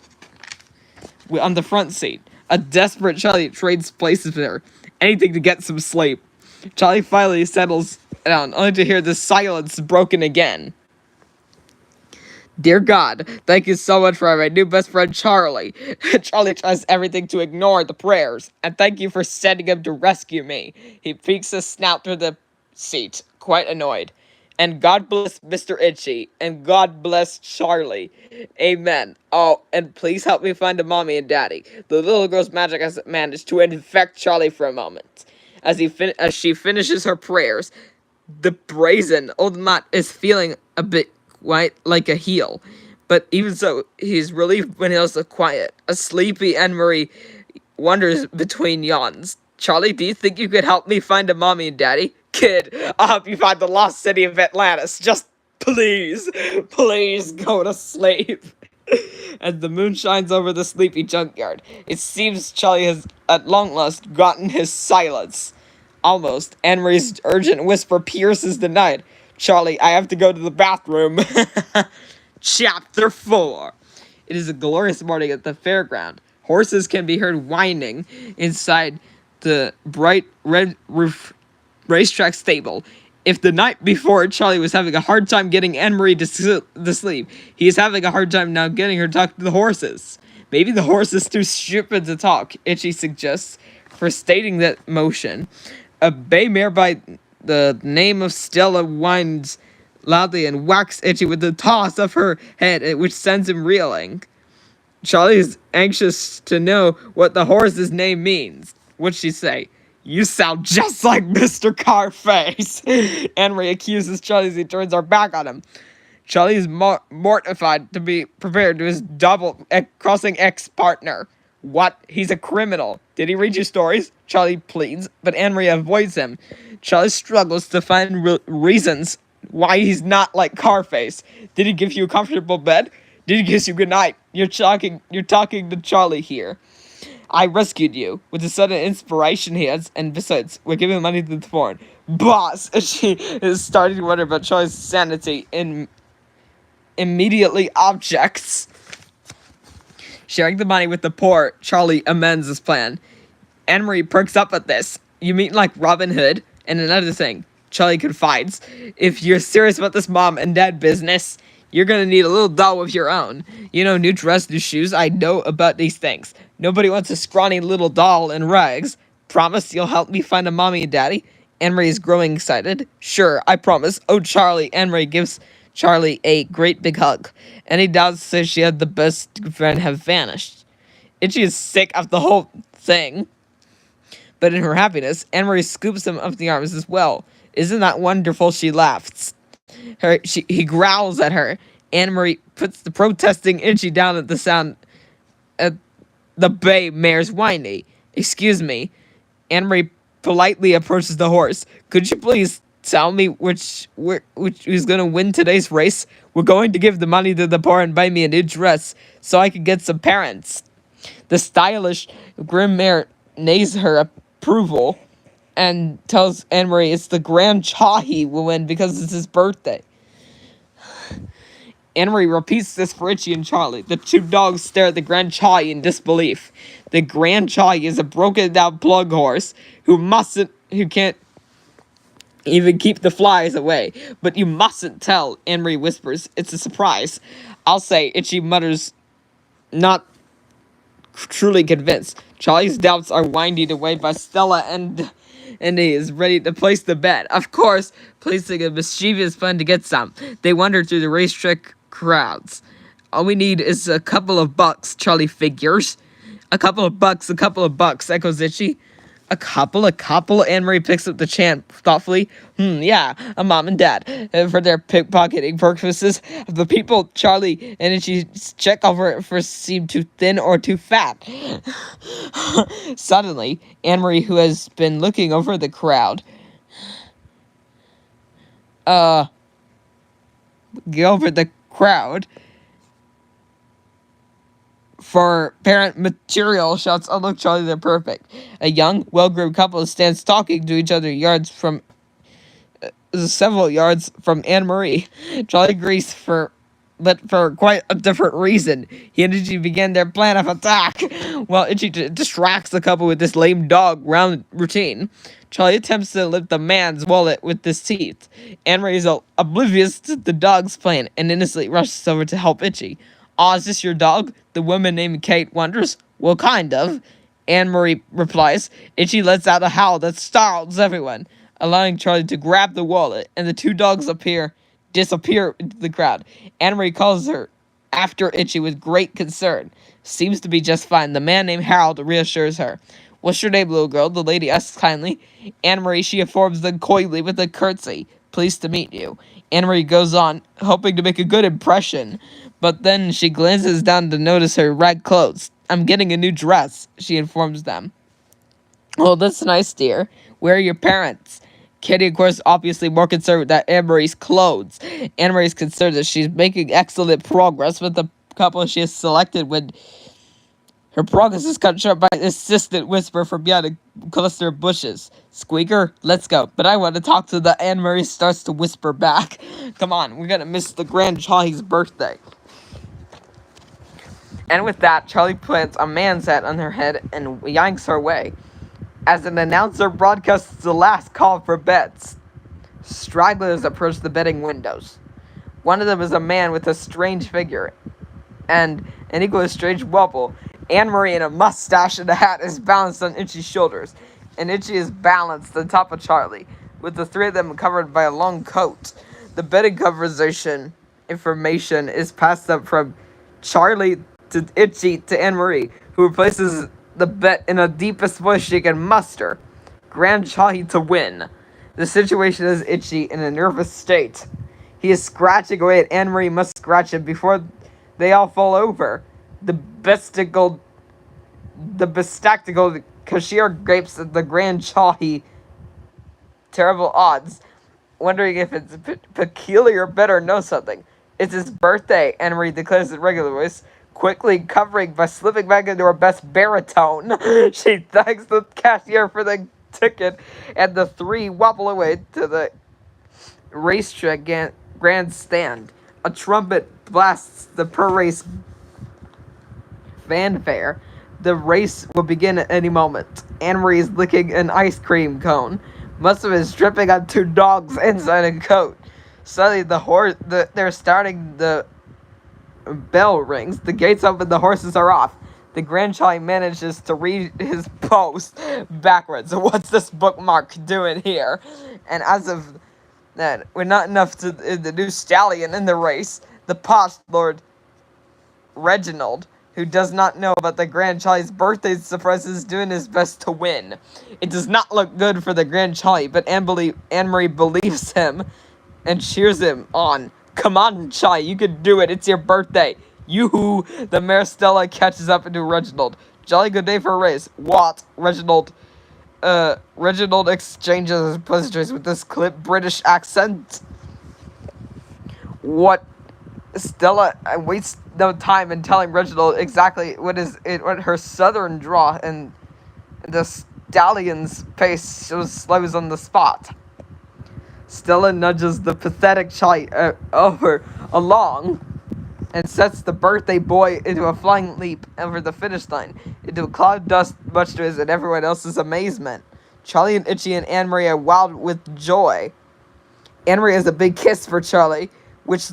on the front seat. A desperate Charlie trades places with her. Anything to get some sleep. Charlie finally settles down, only to hear the silence broken again. Dear God, thank you so much for my new best friend, Charlie. Charlie tries everything to ignore the prayers, and thank you for sending him to rescue me. He peeks his snout through the seat, quite annoyed. And God bless Mr. Itchy, and God bless Charlie. Amen. Oh, and please help me find a mommy and daddy. The little girl's magic has managed to infect Charlie for a moment. As she finishes her prayers, the brazen old mutt is feeling a bit quite like a heel. But even so, he's relieved when he's quiet. A sleepy Anne Marie wanders between yawns. Charlie, do you think you could help me find a mommy and daddy? Kid, I'll help you find the lost city of Atlantis. Just please go to sleep. As the moon shines over the sleepy junkyard, it seems Charlie has at long last gotten his silence. Almost, Anne Marie's urgent whisper pierces the night. Charlie, I have to go to the bathroom. Chapter 4. It is a glorious morning at the fairground. Horses can be heard whining inside the bright red roof racetrack stable. If the night before Charlie was having a hard time getting Anne Marie to sleep, he is having a hard time now getting her to talk to the horses. Maybe the horse is too stupid to talk, Itchy suggests, for stating that motion. A bay mare by the name of Stella whines loudly and whacks Itchy with the toss of her head, which sends him reeling. Charlie is anxious to know what the horse's name means. What'd she say? You sound just like Mr. Carface. Anne Marie accuses Charlie as he turns her back on him. Charlie is mortified to be prepared to his double-crossing ex-partner. What? He's a criminal. Did he read you stories? Charlie pleads, but Anne Marie avoids him. Charlie struggles to find reasons why he's not like Carface. Did he give you a comfortable bed? Did he kiss you goodnight? You're talking to Charlie here. I rescued you. With the sudden inspiration he has, and besides, we're giving money to the foreign. Boss! She is starting to wonder about Charlie's sanity in immediately objects. Sharing the money with the poor, Charlie amends his plan. Anne Marie perks up at this. You mean like Robin Hood? And another thing, Charlie confides, if you're serious about this mom and dad business, you're gonna need a little doll of your own. You know, new dress, new shoes, I know about these things. Nobody wants a scrawny little doll in rags. Promise you'll help me find a mommy and daddy? Anne Marie is growing excited. Sure, I promise. Oh, Charlie. Anne Marie gives Charlie a great big hug. Any doubts says she had the best friend have vanished. Itchy is sick of the whole thing. But in her happiness, Anne Marie scoops him up the arms as well. Isn't that wonderful? She laughs. He growls at her. Anne Marie puts the protesting Itchy down at the sound the bay mare's whiny. Excuse me. Anne-Marie politely approaches the horse. Could you please tell me which who's gonna win today's race? We're going to give the money to the poor and buy me a new dress so I can get some parents. The stylish grim mare neighs her approval and tells Anne-Marie it's the Grand Chahi will win because it's his birthday. Anne-Marie repeats this for Itchy and Charlie. The two dogs stare at the Grand Chahi in disbelief. The Grand Chahi is a broken down plug horse who can't even keep the flies away. But you mustn't tell, Anne-Marie whispers. It's a surprise. I'll say, Itchy mutters, not truly convinced. Charlie's doubts are winded away by Stella and he is ready to place the bet. Of course, placing a mischievous plan to get some. They wander through the racetrack crowds. All we need is a couple of bucks, Charlie figures. A couple of bucks, echoes Itchy. A couple. Anne-Marie picks up the chant thoughtfully. Yeah, a mom and dad. For their pickpocketing purposes, the people Charlie and Itchy check over for seem too thin or too fat. Suddenly, Anne-Marie, who has been looking over the crowd, for parent material shouts, oh look, Charlie, they're perfect. A young, well-groomed couple stands talking to each other several yards from Anne-Marie. Charlie agrees but for quite a different reason. He and Itchy began their plan of attack, while Itchy distracts the couple with this lame dog round routine. Charlie attempts to lift the man's wallet with his teeth. Anne-Marie is oblivious to the dog's plan and innocently rushes over to help Itchy. Aw, is this your dog? The woman named Kate wonders. Well, kind of. Anne-Marie replies. Itchy lets out a howl that startles everyone, allowing Charlie to grab the wallet, and the two dogs disappear into the crowd. Anne-Marie calls her after Itchy with great concern. Seems to be just fine. The man named Harold reassures her. What's your name, little girl? The lady asks kindly. Anne-Marie, she informs them coyly with a curtsy. Pleased to meet you. Anne-Marie goes on, hoping to make a good impression, but then she glances down to notice her red clothes. I'm getting a new dress, she informs them. Oh, that's nice, dear. Where are your parents? Kitty, of course, obviously more concerned with that Anne-Marie's clothes. Anne-Marie's concerned that she's making excellent progress with the couple she has selected when her progress is cut short by an insistent whisper from behind a cluster of bushes. Squeaker, let's go. But I want to talk to the Anne-Marie starts to whisper back. Come on, we're gonna miss the Grand Chahi's birthday. And with that, Charlie plants a man's hat on her head and yanks her away. As an announcer broadcasts the last call for bets, stragglers approach the betting windows. One of them is a man with a strange figure and an equally strange wobble. Anne-Marie in a mustache and a hat is balanced on Itchy's shoulders, and Itchy is balanced on top of Charlie, with the three of them covered by a long coat. The betting conversation information is passed up from Charlie to Itchy to Anne-Marie, who replaces the bet in the deepest voice she can muster. Grand Chahi to win. The situation is Itchy in a nervous state. He is scratching away at Anne-Marie must scratch him before they all fall over. The bespectacled cashier grapes at the Grand Chahi terrible odds, wondering if it's peculiar, better know something. It's his birthday, Anne-Marie declares in regular voice, quickly covering by slipping back into her best baritone. She thanks the cashier for the ticket, and the three wobble away to the racetrack grandstand. A trumpet blasts the per-race fanfare. The race will begin at any moment. Anne-Marie is licking an ice cream cone. Most of it is dripping on two dogs inside a coat. Suddenly, they're starting the bell rings. The gates open. The horses are off. The Grand Chahi manages to read his post backwards. So what's this bookmark doing here? And as of that, we're not enough to the new stallion in the race. The posh Lord Reginald, who does not know about the Grand Chahi's birthday surprise, is doing his best to win. It does not look good for the Grand Chahi, but Anne-Marie believes him and cheers him on. Come on, Chahi, you can do it. It's your birthday. Yoo-hoo! The mare Stella catches up into Reginald. Jolly good day for a race. What? Reginald exchanges his pleasantries with this clip British accent. What? Stella wastes no time in telling Reginald exactly what her southern draw and the stallion's pace slows on the spot. Stella nudges the pathetic child over along and sets the birthday boy into a flying leap over the finish line, into a cloud of dust, much to his and everyone else's amazement. Charlie and Itchy and Anne-Marie are wild with joy. Anne-Marie has a big kiss for Charlie, which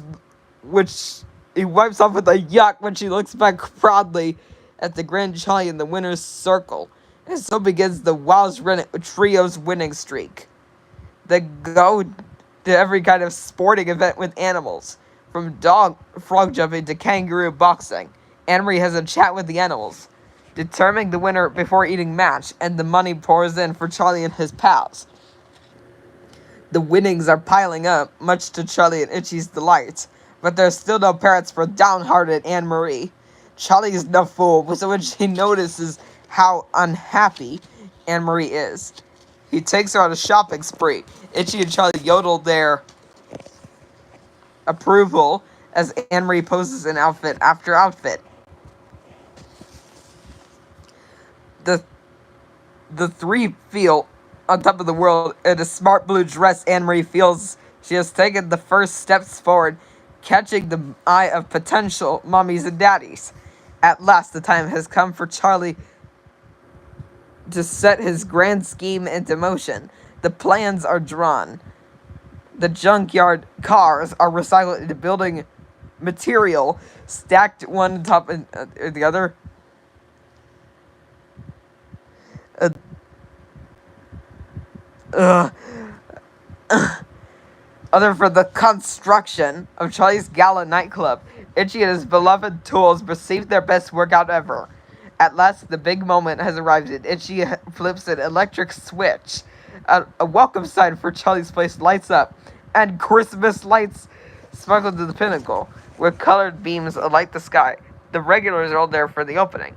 he wipes off with a yuck when she looks back proudly at the grand Charlie in the winner's circle. And so begins the Wild Trio's winning streak. They go to every kind of sporting event with animals, from frog jumping to kangaroo boxing. Anne-Marie has a chat with the animals, determining the winner before eating match, and the money pours in for Charlie and his pals. The winnings are piling up, much to Charlie and Itchy's delight, but there's still no parents for downhearted Anne-Marie. Charlie is no fool, so when she notices how unhappy Anne-Marie is, he takes her on a shopping spree. Itchy and Charlie yodel their approval as Anne-Marie poses in outfit after outfit. The three feel on top of the world. In a smart blue dress, Anne-Marie feels she has taken the first steps forward, catching the eye of potential mommies and daddies. At last, the time has come for Charlie to set his grand scheme into motion. The plans are drawn. The junkyard cars are recycled into building material, stacked one on top of the other. Other for the construction of Charlie's Gala nightclub. Itchy and his beloved tools received their best workout ever. At last, the big moment has arrived, and Itchy flips an electric switch. A welcome sign for Charlie's place lights up, and Christmas lights sparkle to the pinnacle, where colored beams alight the sky. The regulars are all there for the opening.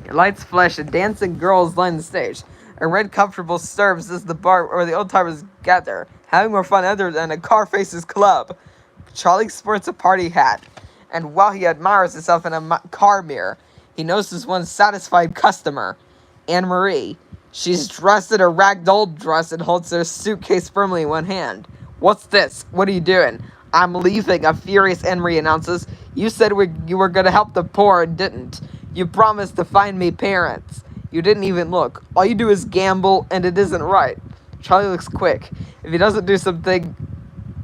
Lights flash and dancing girls line the stage. A red comfortable serves as the bar where the old-timers gather, having more fun other than a car faces club. Charlie sports a party hat, and while he admires himself in a car mirror, he notices one satisfied customer, Anne-Marie. She's dressed in a ragdoll dress and holds her suitcase firmly in one hand. What's this? What are you doing? I'm leaving, a furious Anne-Marie announces. You said you were going to help the poor and didn't. You promised to find me parents. You didn't even look. All you do is gamble, and it isn't right. Charlie looks quick. If he doesn't do something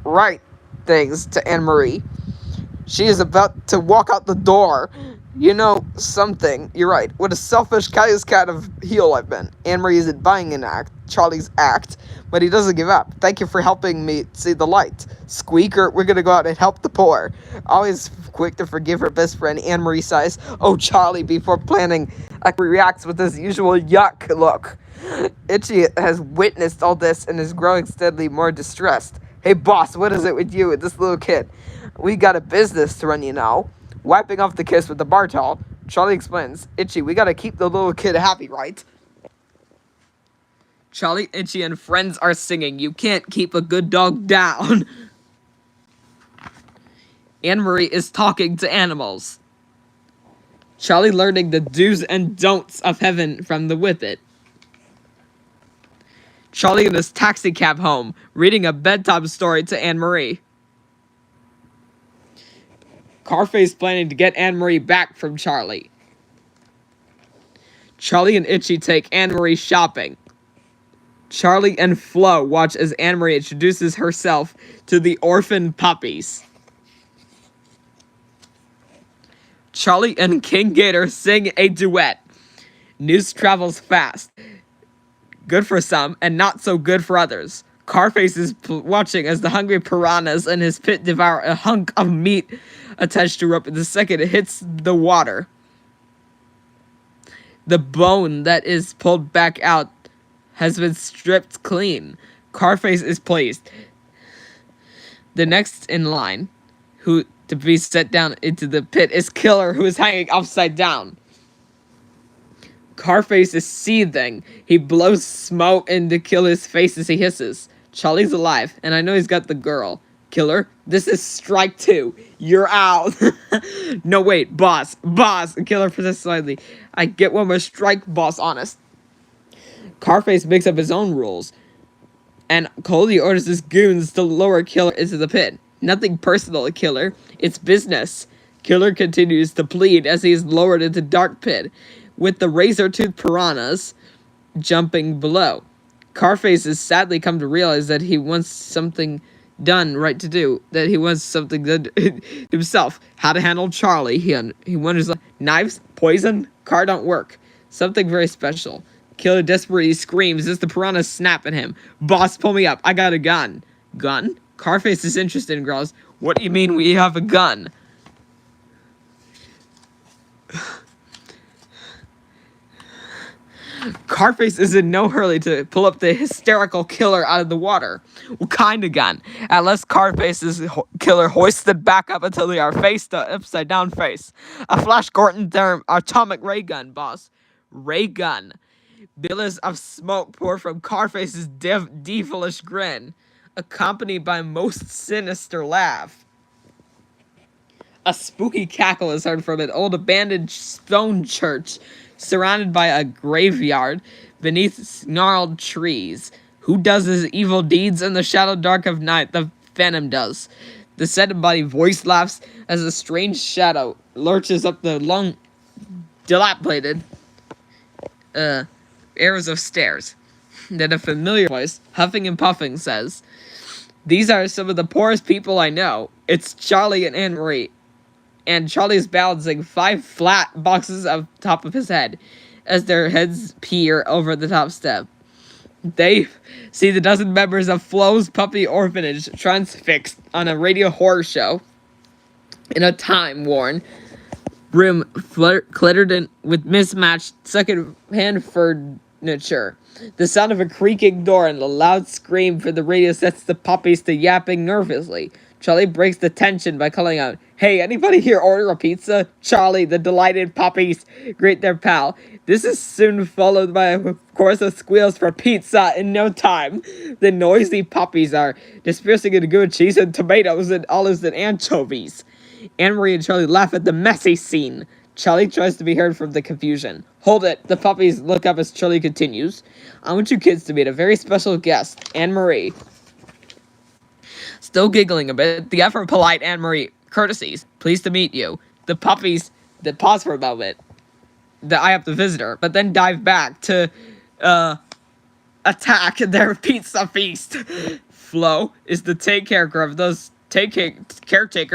right things to Anne-Marie, she is about to walk out the door. You know something. You're right. What a selfish kind of heel I've been. Anne-Marie isn't buying Charlie's act, but he doesn't give up. Thank you for helping me see the light. Squeaker, we're gonna go out and help the poor. Always quick to forgive her best friend, Anne-Marie sighs. Oh, Charlie, before planning, reacts with his usual yuck look. Itchy has witnessed all this and is growing steadily more distressed. Hey, boss, what is it with you and this little kid? We got a business to run, you know. Wiping off the kiss with the bar towel, Charlie explains, Itchy, we gotta keep the little kid happy, right? Charlie, Itchy, and friends are singing, You Can't Keep a Good Dog Down. Anne-Marie is talking to animals. Charlie learning the do's and don'ts of heaven from the Whippet. Charlie in his taxi cab home, reading a bedtime story to Anne-Marie. Carface planning to get Anne-Marie back from Charlie. Charlie and Itchy take Anne-Marie shopping. Charlie and Flo watch as Anne-Marie introduces herself to the orphan puppies. Charlie and King Gator sing a duet. News travels fast. Good for some, and not so good for others. Carface is watching as the hungry piranhas in his pit devour a hunk of meat attached to a rope, and the second it hits the water, the bone that is pulled back out has been stripped clean. Carface is pleased. The next in line, who to be set down into the pit, is Killer, who is hanging upside down. Carface is seething. He blows smoke in to kill his face as he hisses. Charlie's alive, and I know he's got the girl. Killer, this is strike 2. You're out. No, wait, boss. Killer persists slightly. I get one more strike, boss, honest. Carface makes up his own rules, and Cody orders his goons to lower Killer into the pit. Nothing personal, Killer. It's business. Killer continues to plead as he is lowered into dark pit, with the razor-toothed piranhas jumping below. Carface has sadly come to realize that he wants something done right to do, that he wants something done himself. How to handle Charlie. He wonders, knives, poison, car don't work. Something very special. Killer desperately screams as the piranhas snap at him. Boss, pull me up. I got a gun. Gun? Carface is interested and growls, what do you mean we have a gun? Carface is in no hurry to pull up the hysterical Killer out of the water. What kind of gun? At last, Carface's Killer hoisted back up until they are face to upside down face. A Flash Gordon term atomic ray gun, boss. Ray gun. Billows of smoke pour from Carface's devilish grin, accompanied by a most sinister laugh. A spooky cackle is heard from an old abandoned stone church, surrounded by a graveyard beneath gnarled trees. Who does his evil deeds in the shadow dark of night? The Phantom does. The set-embodied voice laughs as a strange shadow lurches up the long, dilapidated airs of stairs. Then a familiar voice, huffing and puffing, says, these are some of the poorest people I know. It's Charlie and Anne Marie. And Charlie is balancing 5 flat boxes on top of his head as their heads peer over the top step. They see the dozen members of Flo's puppy orphanage transfixed on a radio horror show in a time-worn room cluttered in with mismatched second-hand furniture. The sound of a creaking door and a loud scream from the radio sets the puppies to yapping nervously. Charlie breaks the tension by calling out, hey, anybody here order a pizza? Charlie, the delighted puppies greet their pal. This is soon followed by a chorus of squeals for pizza in no time. The noisy puppies are dispersing into good cheese and tomatoes and olives and anchovies. Anne-Marie and Charlie laugh at the messy scene. Charlie tries to be heard from the confusion. Hold it. The puppies look up as Charlie continues. I want you kids to meet a very special guest, Anne-Marie. Still giggling a bit, the ever polite Anne-Marie courtesies. Pleased to meet you. The puppies that pause for a moment. The eye up the visitor, but then dive back to attack their pizza feast. Flo is the caretaker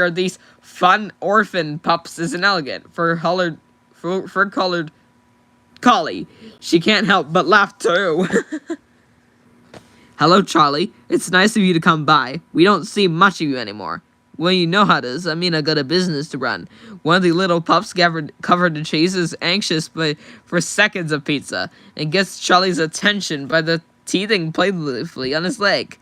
of these fun orphan pups is an elegant fur-colored collie. She can't help but laugh too. Hello, Charlie. It's nice of you to come by. We don't see much of you anymore. Well, you know how it is. I mean, I got a business to run. One of the little pups covered in cheese is anxious for seconds of pizza and gets Charlie's attention by the teething playfully on his leg.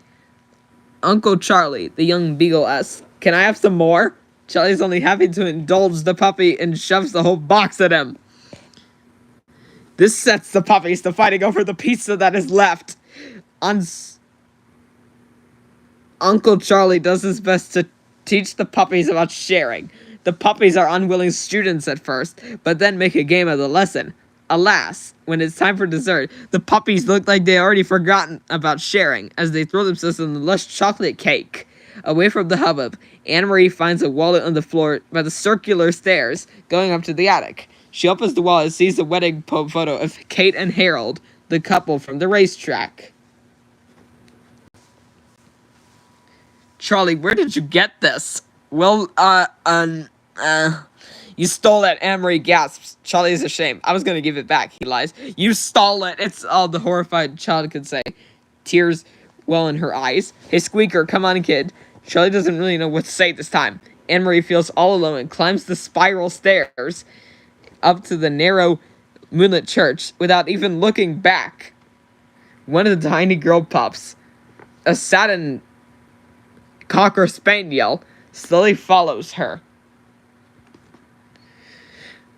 Uncle Charlie, the young beagle asks, can I have some more? Charlie's only happy to indulge the puppy and shoves the whole box at him. This sets the puppies to fighting over the pizza that is left. Uncle Charlie does his best to teach the puppies about sharing. The puppies are unwilling students at first, but then make a game of the lesson. Alas, when it's time for dessert, the puppies look like they already forgotten about sharing as they throw themselves on the lush chocolate cake. Away from the hubbub, Anne-Marie finds a wallet on the floor by the circular stairs going up to the attic. She opens the wallet and sees the wedding photo of Kate and Harold, the couple from the racetrack. Charlie, where did you get this? Well, you stole it, Anne-Marie gasps. Charlie is ashamed. I was gonna give it back, he lies. You stole it! It's all the horrified child could say. Tears well in her eyes. Hey, Squeaker, come on, kid. Charlie doesn't really know what to say this time. Anne-Marie feels all alone and climbs the spiral stairs up to the narrow, moonlit church without even looking back. One of the tiny girl pups, a satin cocker spaniel, slowly follows her.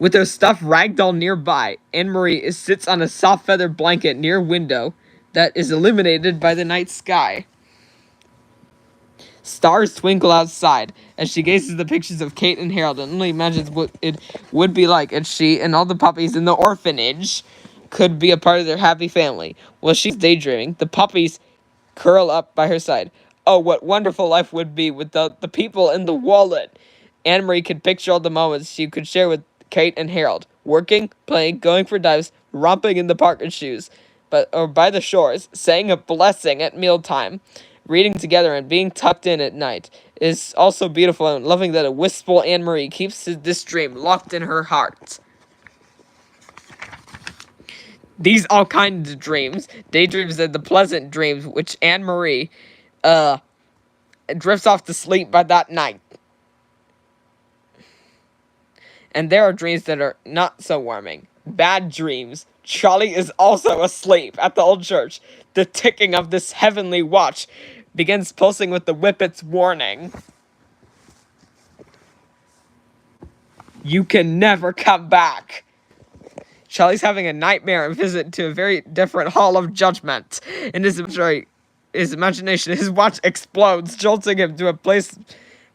With her stuffed ragdoll nearby, Anne-Marie sits on a soft feather blanket near a window that is illuminated by the night sky. Stars twinkle outside as she gazes at the pictures of Kate and Harold and only imagines what it would be like if she and all the puppies in the orphanage could be a part of their happy family. While she's daydreaming, the puppies curl up by her side. Oh, what wonderful life would be without the people in the wallet. Anne-Marie could picture all the moments she could share with Kate and Harold. Working, playing, going for dives, romping in the park in shoes, or by the shores, saying a blessing at mealtime, reading together and being tucked in at night. It is also beautiful and loving that a wistful Anne-Marie keeps this dream locked in her heart. These all kinds of dreams, daydreams are the pleasant dreams which Anne-Marie, drifts off to sleep by that night. And there are dreams that are not so warming. Bad dreams. Charlie is also asleep at the old church. The ticking of this heavenly watch begins pulsing with the whippet's warning. You can never come back. Charlie's having a nightmare and visit to a very different hall of judgment. In his imagination, his watch explodes, jolting him to a place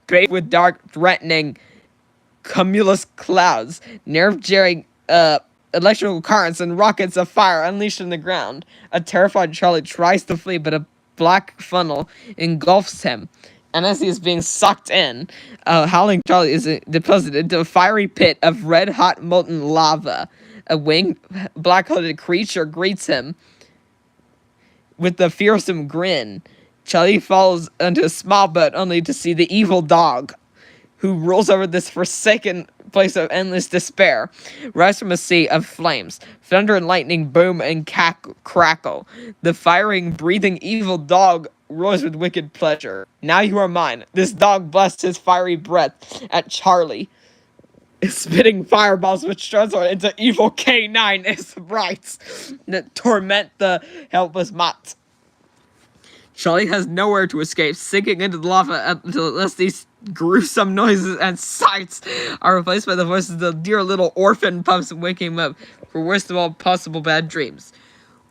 bathed with dark, threatening, cumulus clouds, nerve-jarring electrical currents, and rockets of fire unleashed on the ground. A terrified Charlie tries to flee, but a black funnel engulfs him. And as he is being sucked in, howling Charlie is deposited into a fiery pit of red-hot molten lava. A winged, black-hooded creature greets him with a fearsome grin. Charlie falls into a small boat only to see the evil dog, who rolls over this forsaken place of endless despair, rise from a sea of flames. Thunder and lightning boom and crackle. The firing, breathing evil dog roars with wicked pleasure. Now you are mine. This dog blasts his fiery breath at Charlie, spitting fireballs which translate into evil K9 sprites that torment the helpless mutt. Charlie has nowhere to escape, sinking into the lava unless these gruesome noises and sights are replaced by the voices of the dear little orphan pups waking him up for worst of all possible bad dreams.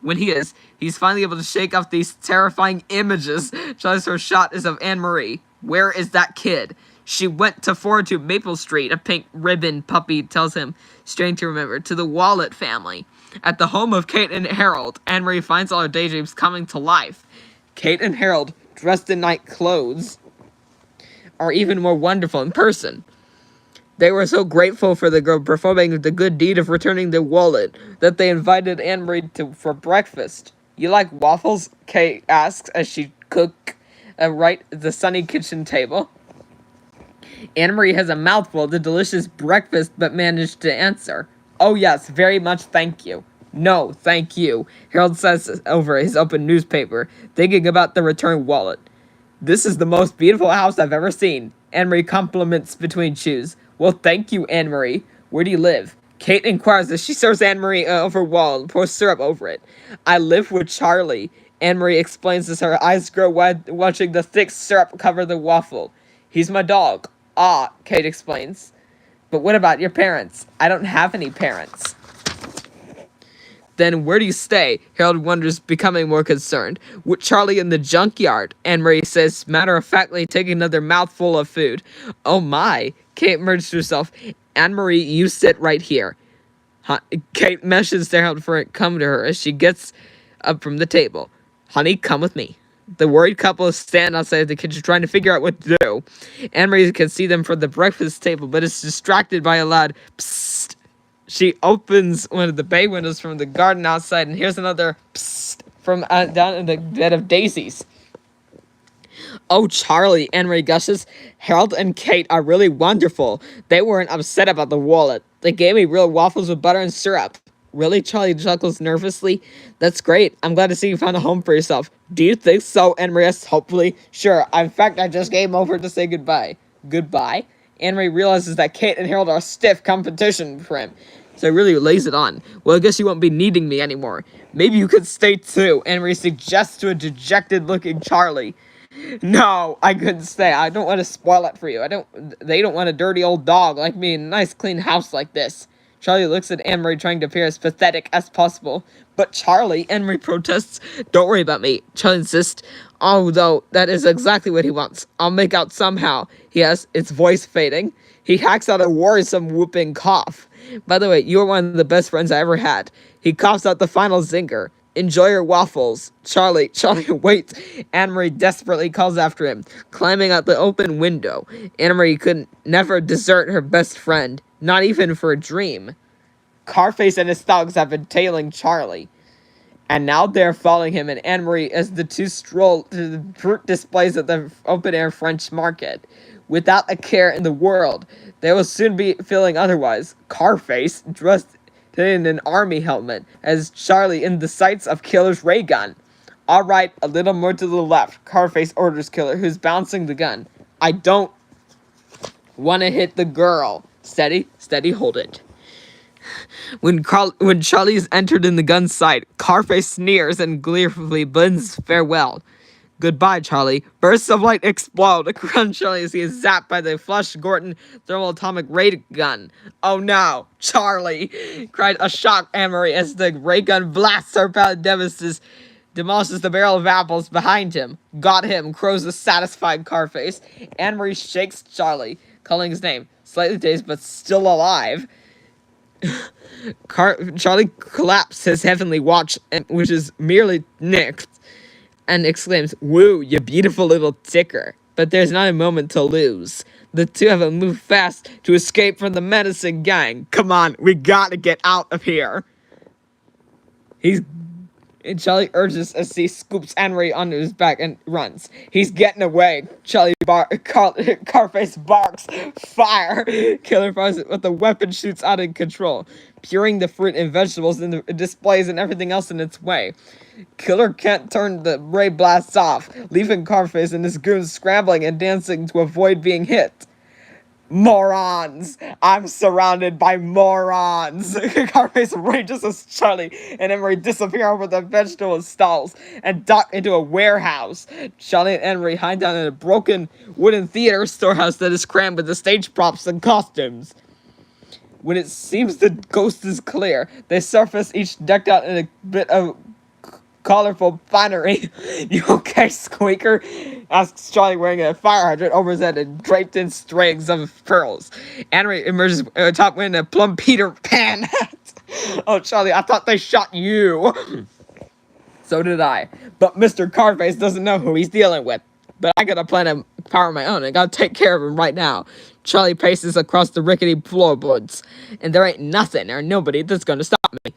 When he's finally able to shake off these terrifying images, Charlie's first shot is of Anne-Marie. Where is that kid? She went to 402 Maple Street, a pink ribbon puppy tells him, strange to remember, to the Wallet family. At the home of Kate and Harold, Anne-Marie finds all her daydreams coming to life. Kate and Harold, dressed in night clothes, are even more wonderful in person. They were so grateful for the girl performing the good deed of returning the wallet that they invited Anne-Marie for breakfast. You like waffles? Kate asks as she cooks right at the sunny kitchen table. Anne-Marie has a mouthful of the delicious breakfast but managed to answer. Oh yes, very much thank you. No, thank you, Harold says over his open newspaper, thinking about the return wallet. This is the most beautiful house I've ever seen, Anne-Marie compliments between chews. Well, thank you, Anne-Marie. Where do you live? Kate inquires as she serves Anne-Marie over wall and pours syrup over it. I live with Charlie, Anne-Marie explains as her eyes grow wide, watching the thick syrup cover the waffle. He's my dog. Ah, Kate explains. But what about your parents? I don't have any parents. Then where do you stay? Harold wonders, becoming more concerned. With Charlie in the junkyard, Anne-Marie says, matter-of-factly taking another mouthful of food. Oh my, Kate murmurs to herself. Anne-Marie, you sit right here. Kate meshes to Harold for it come to her as she gets up from the table. Honey, come with me. The worried couple stand outside the kitchen trying to figure out what to do. Anne-Marie can see them from the breakfast table, but is distracted by a loud psst. She opens one of the bay windows from the garden outside and hears another psst from down in the bed of daisies. Oh, Charlie, Anne-Marie gushes. Harold and Kate are really wonderful. They weren't upset about the wallet. They gave me real waffles with butter and syrup. Really? Charlie chuckles nervously. That's great. I'm glad to see you found a home for yourself. Do you think so? Anne-Marie asks hopefully. Sure. In fact, I just came over to say goodbye. Goodbye? Anne-Marie realizes that Kate and Harold are stiff competition for him. So he really lays it on. Well, I guess you won't be needing me anymore. Maybe you could stay too, Anne-Marie suggests to a dejected-looking Charlie. No, I couldn't stay. I don't want to spoil it for you. They don't want a dirty old dog like me in a nice clean house like this. Charlie looks at Anne-Marie, trying to appear as pathetic as possible. But Charlie, Anne-Marie protests, don't worry about me. Charlie insists, although that is exactly what he wants. I'll make out somehow. He has its voice fading. He hacks out a worrisome whooping cough. By the way, you are one of the best friends I ever had. He coughs out the final zinger. Enjoy your waffles. Charlie, wait. Anne-Marie desperately calls after him, climbing out the open window. Anne-Marie could never desert her best friend, not even for a dream. Carface and his thugs have been tailing Charlie, and now they're following him and Anne-Marie as the two stroll to the fruit displays at the open-air French market. Without a care in the world, they will soon be feeling otherwise. Carface, dressed in an army helmet, as Charlie in the sights of Killer's ray gun. Alright, a little more to the left, Carface orders Killer, who's bouncing the gun. I don't want to hit the girl. Steady, hold it. When Charlie's entered in the gun's sight, Carface sneers and gleefully bids farewell. Goodbye, Charlie. Bursts of light explode around Charlie as he is zapped by the Flush Gordon thermal atomic ray gun. Oh no, Charlie! Cried a shocked Anne-Marie as the ray gun blasts her pallet demolishes the barrel of apples behind him. Got him, crows the satisfied Carface. Anne-Marie shakes Charlie, calling his name. Slightly dazed, but still alive. Charlie collapses his heavenly watch, which is merely nicked, and exclaims, "Woo, you beautiful little ticker." But there's not a moment to lose. The two have to move fast to escape from the menacing gang. Come on, we gotta get out of here. Charlie urges as he scoops Anne-Marie onto his back and runs. He's getting away. Carface barks. Fire! Killer fires it, but the weapon shoots out of control, puring the fruit and vegetables and the displays and everything else in its way. Killer can't turn the ray blasts off, leaving Carface and his goons scrambling and dancing to avoid being hit. Morons! I'm surrounded by morons! Carface rages as Charlie and Anne-Marie disappear over the vegetable stalls and duck into a warehouse. Charlie and Anne-Marie hide down in a broken wooden theater storehouse that is crammed with the stage props and costumes. When it seems the ghost is clear, they surface each decked out in a bit of colorful finery. You okay, Squeaker? Asks Charlie, wearing a fire hydrant over his head and draped in strings of pearls. Anne-Marie emerges atop wearing a plum Peter Pan hat. Oh, Charlie, I thought they shot you. So did I. But Mr. Carface doesn't know who he's dealing with. But I got a plan of power of my own. I gotta take care of him right now. Charlie paces across the rickety floorboards. And there ain't nothing or nobody that's gonna stop me.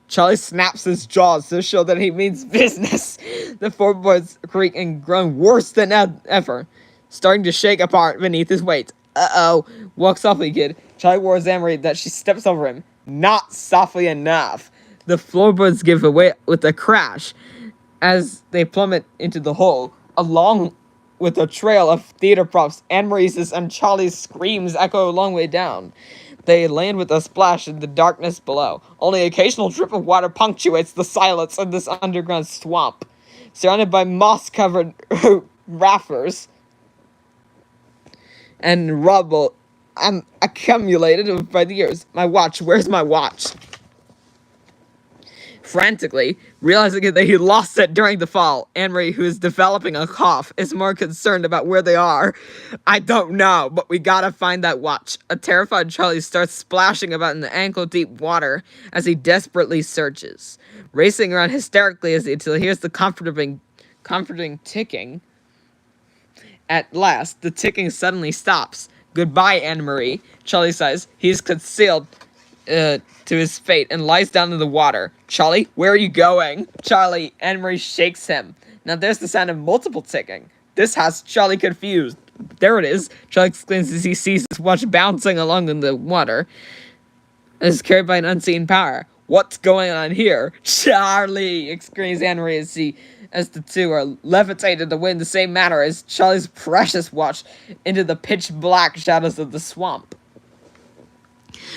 Charlie snaps his jaws to show that he means business. The floorboards creak and groan worse than ever, starting to shake apart beneath his weight. Uh-oh. Walk softly, kid. Charlie warns Anne-Marie that she steps over him. Not softly enough. The floorboards give away with a crash as they plummet into the hole, along with a trail of theater props. Anne-Marie's and Charlie's screams echo a long way down. They land with a splash in the darkness below. Only an occasional drip of water punctuates the silence of this underground swamp. Surrounded by moss-covered rafters and rubble, I'm accumulated by the years. My watch, where's my watch? Frantically, realizing that he lost it during the fall, Anne-Marie, who is developing a cough, is more concerned about where they are. I don't know, but we gotta find that watch. A terrified Charlie starts splashing about in the ankle-deep water as he desperately searches, racing around hysterically until he hears the comforting ticking. At last, the ticking suddenly stops. Goodbye, Anne-Marie, Charlie sighs. He's concealed to his fate and lies down in the water. Charlie, where are you going? Charlie, Anne-Marie shakes him. Now there's the sound of multiple ticking. This has Charlie confused. There it is, Charlie exclaims as he sees his watch bouncing along in the water. It is carried by an unseen power. What's going on here? Charlie, exclaims Anne-Marie as the two are levitated away in the same manner as Charlie's precious watch into the pitch black shadows of the swamp.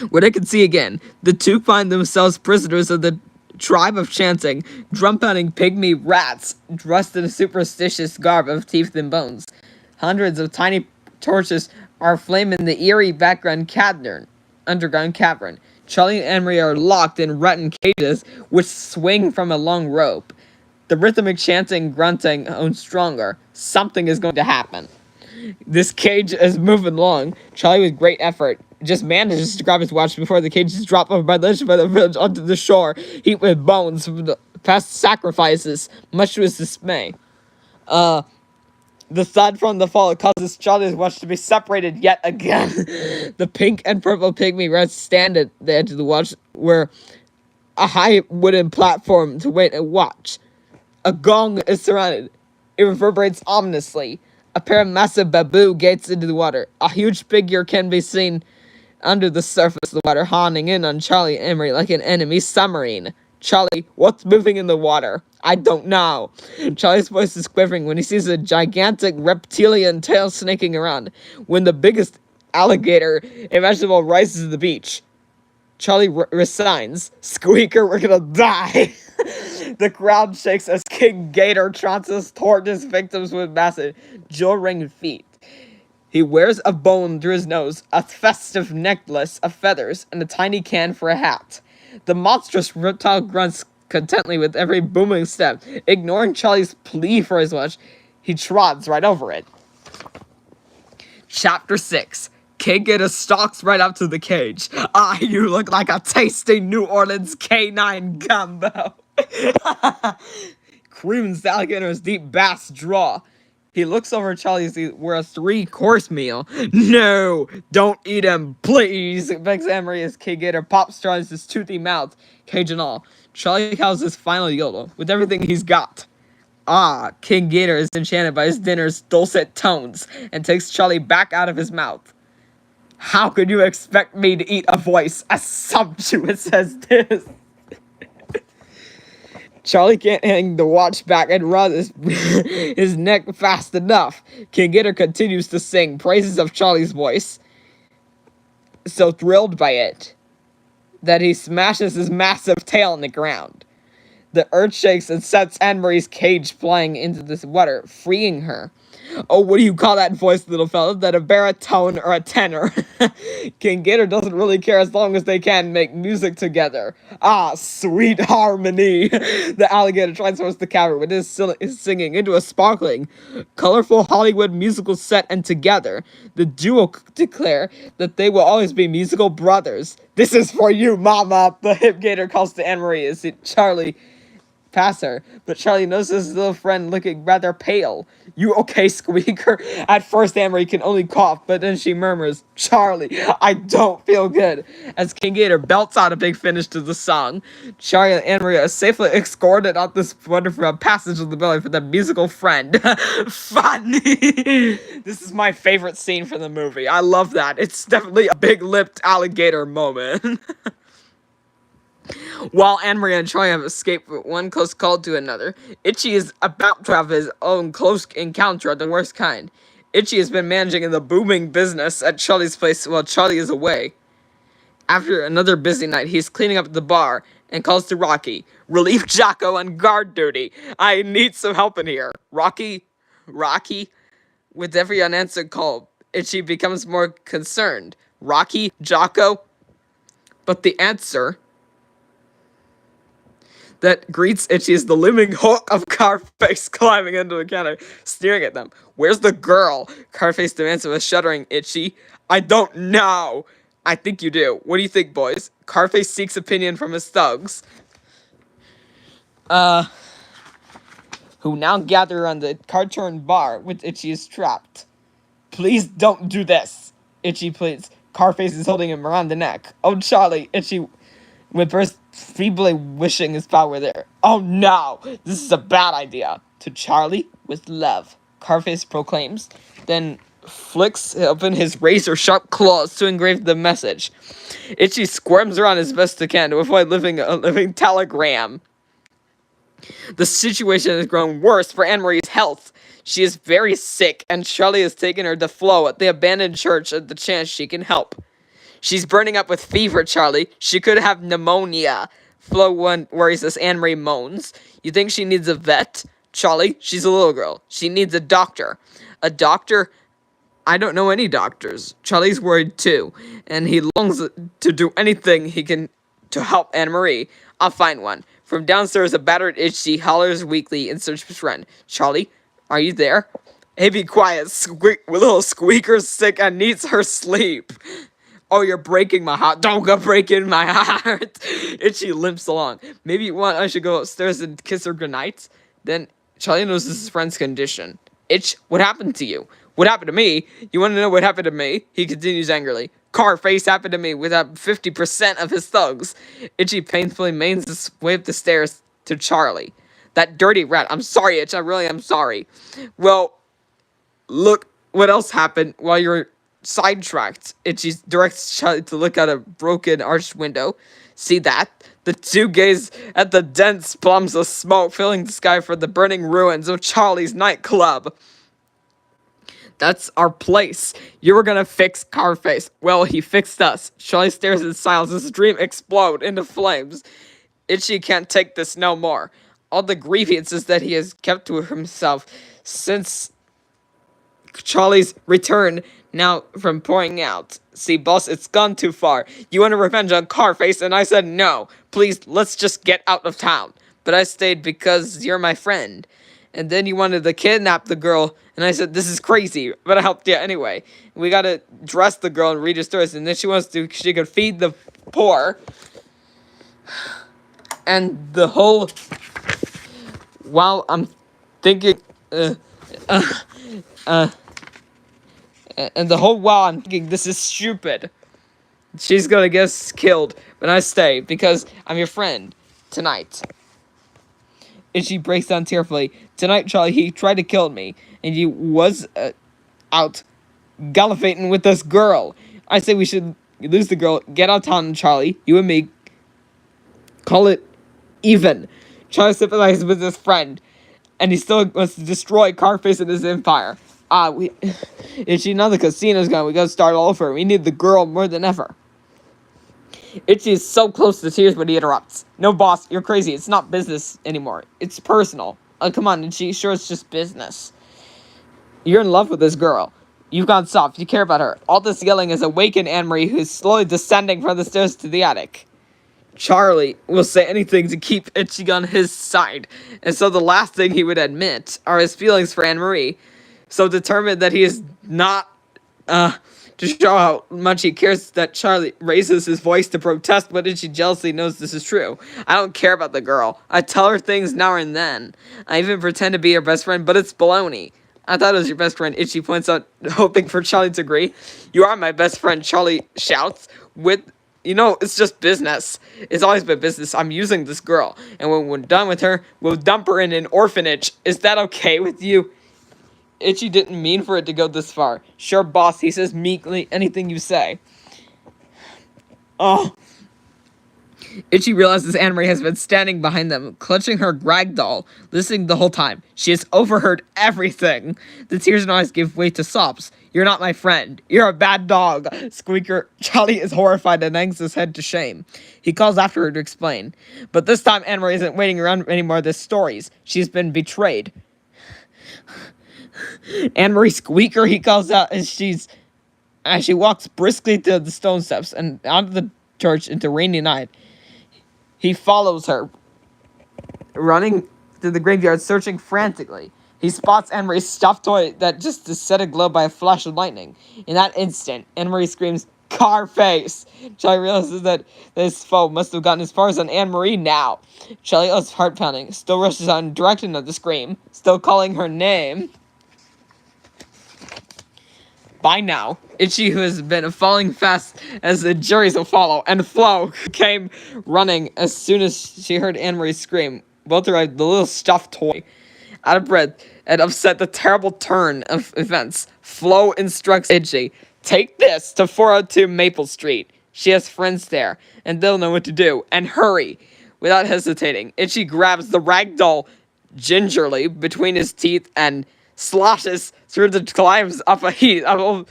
Where they can see again, the two find themselves prisoners of the tribe of chanting, drum-pounding pygmy rats dressed in a superstitious garb of teeth and bones. Hundreds of tiny torches are flaming in the eerie background cavern. underground cavern. Charlie and Anne-Marie are locked in rotten cages, which swing from a long rope. The rhythmic chanting and grunting sounds stronger. Something is going to happen. This cage is moving along. Charlie, with great effort, just manages to grab his watch before the cage is dropped over by the edge of the village onto the shore, heaped with bones from the past sacrifices, much to his dismay. The thud from the fall causes Charlie's watch to be separated yet again. The pink and purple pygmy rats stand at the edge of the watch, where a high wooden platform to wait and watch. A gong is surrounded. It reverberates ominously. A pair of massive bamboo gates into the water. A huge figure can be seen under the surface of the water, honing in on Charlie and Emery like an enemy submarine. Charlie, what's moving in the water? I don't know. Charlie's voice is quivering when he sees a gigantic reptilian tail snaking around. When the biggest alligator imaginable rises to the beach, Charlie resigns. Squeaker, we're gonna die. The crowd shakes as King Gator trounces toward his victims with massive, jaw-ringed feet. He wears a bone through his nose, a festive necklace of feathers, and a tiny can for a hat. The monstrous reptile grunts contently with every booming step. Ignoring Charlie's plea for his watch, he trots right over it. Chapter 6. King Gator stalks right up to the cage. Ah, you look like a tasty New Orleans canine gumbo. Croons the alligator's deep bass draw. He looks over at Charlie as he were a 3-course meal. No, don't eat him, please, begs Emery as King Gator pops Charlie's toothy mouth, cage and all. Charlie howls his final yodel with everything he's got. Ah, King Gator is enchanted by his dinner's dulcet tones and takes Charlie back out of his mouth. How could you expect me to eat a voice as sumptuous as this? Charlie can't hang the watch back and run his neck fast enough. King Gator continues to sing praises of Charlie's voice, so thrilled by it that he smashes his massive tail on the ground. The earth shakes and sets Anne-Marie's cage flying into this water, freeing her. Oh, what do you call that voice, little fella? That a baritone or a tenor? King Gator doesn't really care as long as they can make music together. Ah, sweet harmony! The alligator transforms the cavern with his singing into a sparkling, colorful Hollywood musical set, and together, the duo declare that they will always be musical brothers. This is for you, mama! The hip gator calls to Anne-Marie as Charlie pass her, but Charlie notices his little friend looking rather pale. You okay, Squeaker? At first, Anne-Marie can only cough, but then she murmurs, Charlie, I don't feel good, as King Gator belts out a big finish to the song. Charlie and Anne-Marie are safely escorted out this wonderful passage of the belly for their musical friend. Fun! This is my favorite scene from the movie. I love that. It's definitely a big-lipped alligator moment. While Anne-Marie and Charlie have escaped with one close call to another, Itchy is about to have his own close encounter of the worst kind. Itchy has been managing in the booming business at Charlie's place while Charlie is away. After another busy night, he's cleaning up the bar and calls to Rocky. Relief Jocko on guard duty. I need some help in here. Rocky? With every unanswered call, Itchy becomes more concerned. Rocky? Jocko? But the answer that greets Itchy is the looming hulk of Carface climbing into the counter, staring at them. Where's the girl? Carface demands with a shuddering Itchy. I don't know. I think you do. What do you think, boys? Carface seeks opinion from his thugs, who now gather around the cartoon bar with Itchy is trapped. Please don't do this, Itchy pleads. Carface is holding him around the neck. Oh, Charlie, Itchy whimpers, feebly wishing his power were there. Oh no, this is a bad idea. To Charlie, with love, Carface proclaims, then flicks open his razor-sharp claws to engrave the message. Itchy squirms around as best he can to avoid living a living telegram. The situation has grown worse for Anne-Marie's health. She is very sick, and Charlie has taken her to Flo at the abandoned church at the chance she can help. She's burning up with fever, Charlie. She could have pneumonia. Flo worries as Anne-Marie moans. You think she needs a vet? Charlie, she's a little girl. She needs a doctor. A doctor? I don't know any doctors. Charlie's worried too, and he longs to do anything he can to help Anne Marie. I'll find one. From downstairs, a battered Itchy hollers weakly in search of his friend. Charlie, are you there? Hey, be quiet. Little squeaker's sick and needs her sleep. Oh, you're breaking my heart. Don't go breaking my heart. Itchy limps along. Maybe you want I should go upstairs and kiss her goodnight? Then Charlie knows his friend's condition. Itch, what happened to you? What happened to me? You want to know what happened to me? He continues angrily. Carface happened to me without 50% of his thugs. Itchy painfully mains his way up the stairs to Charlie. That dirty rat. I'm sorry, Itch. I really am sorry. Well, look what else happened while you're sidetracked. Itchy directs Charlie to look out a broken arched window. See that? The two gaze at the dense plumes of smoke filling the sky for the burning ruins of Charlie's nightclub. That's our place. You were gonna fix Carface. Well, he fixed us. Charlie stares in silence as his dream explode into flames. Itchy can't take this no more. All the grievances that he has kept to himself since Charlie's return now from pouring out. See, boss, it's gone too far. You wanted revenge on Carface, and I said no. Please, let's just get out of town. But I stayed because you're my friend. And then you wanted to kidnap the girl, and I said, this is crazy, but I helped you anyway. We gotta dress the girl and read her stories, and then she could feed the poor. And the whole, while I'm thinking, and the whole while I'm thinking, this is stupid. She's gonna get killed, but I stay, because I'm your friend, tonight. And she breaks down tearfully. Tonight, Charlie, he tried to kill me, and he was out gallivanting with this girl. I say we should lose the girl, get out of town, Charlie, you and me, call it even. Charlie sympathizes with his friend, and he still wants to destroy Carface and his empire. Itchy, now the casino's gone, we gotta start all over. We need the girl more than ever. Itchy is so close to tears, but he interrupts. No, boss, you're crazy. It's not business anymore. It's personal. Come on, Itchy. Sure, it's just business. You're in love with this girl. You've gone soft. You care about her. All this yelling has awakened Anne Marie, who's slowly descending from the stairs to the attic. Charlie will say anything to keep Itchy on his side, and so the last thing he would admit are his feelings for Anne Marie. So determined that he is not, to show how much he cares, that Charlie raises his voice to protest, but Itchy jealously knows this is true. I don't care about the girl. I tell her things now and then. I even pretend to be her best friend, but it's baloney. I thought it was your best friend, Itchy points out, hoping for Charlie to agree. You are my best friend, Charlie shouts, it's just business. It's always been business. I'm using this girl, and when we're done with her, we'll dump her in an orphanage. Is that okay with you? Itchy didn't mean for it to go this far. Sure, boss, he says meekly, anything you say. Oh. Itchy realizes Anne Marie has been standing behind them, clutching her rag doll, listening the whole time. She has overheard everything. The tears in her eyes give way to sobs. You're not my friend. You're a bad dog. Squeaker. Charlie is horrified and hangs his head to shame. He calls after her to explain. But this time Anne Marie isn't waiting around anymore. There's stories. She's been betrayed. Anne Marie Squeaker, he calls out as she walks briskly to the stone steps and out of the church into rainy night. He follows her, running through the graveyard, searching frantically. He spots Anne Marie's stuffed toy that just is set aglow by a flash of lightning. In that instant, Anne Marie screams, Carface! Charlie realizes that this foe must have gotten as far as on Anne Marie now. Charlie, his heart pounding, still rushes on, directing at the scream, still calling her name. By now, Itchy, who has been falling fast as the juries will follow, and Flo came running as soon as she heard Anne Marie scream. Both arrived, the little stuffed toy. Out of breath and upset the terrible turn of events, Flo instructs Itchy, take this to 402 Maple Street. She has friends there, and they'll know what to do. And hurry. Without hesitating, Itchy grabs the rag doll gingerly between his teeth and sloshes through the climbs up a heap of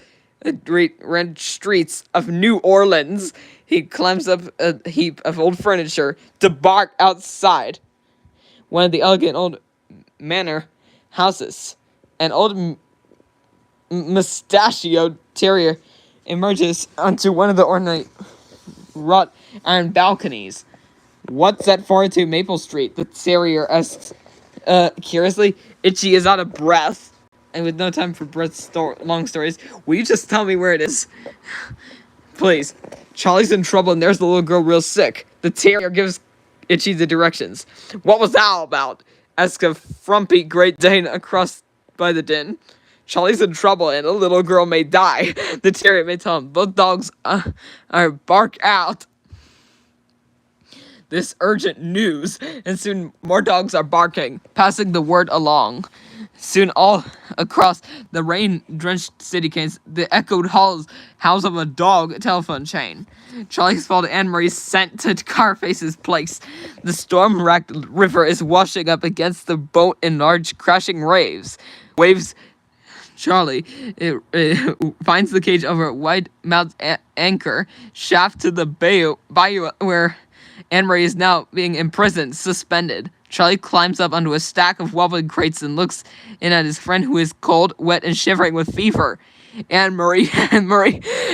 red streets of New Orleans. He climbs up a heap of old furniture to bark outside one of the elegant old manor houses. An old mustachioed terrier emerges onto one of the ornate wrought iron balconies. "What's at 402 Maple Street?" the terrier asks. Curiously, Itchy is out of breath, and with no time for long stories, will you just tell me where it is? Please. Charlie's in trouble and there's the little girl real sick. The terrier gives Itchy the directions. "What was that all about?" asks a frumpy Great Dane across by the din. "Charlie's in trouble and a little girl may die." The terrier may tell him. "Both dogs are bark out this urgent news," and soon more dogs are barking, passing the word along. Soon all across the rain-drenched cityscapes, the echoed howls of a dog telephone chain. Charlie's fault Anne-Marie's sent to Carface's place. The storm-racked river is washing up against the boat in large crashing waves. Charlie finds the cage over a wide-mouthed anchor shaft to the bayou where Anne-Marie is now being imprisoned, suspended. Charlie climbs up onto a stack of wobbling crates and looks in at his friend who is cold, wet, and shivering with fever. Anne-Marie,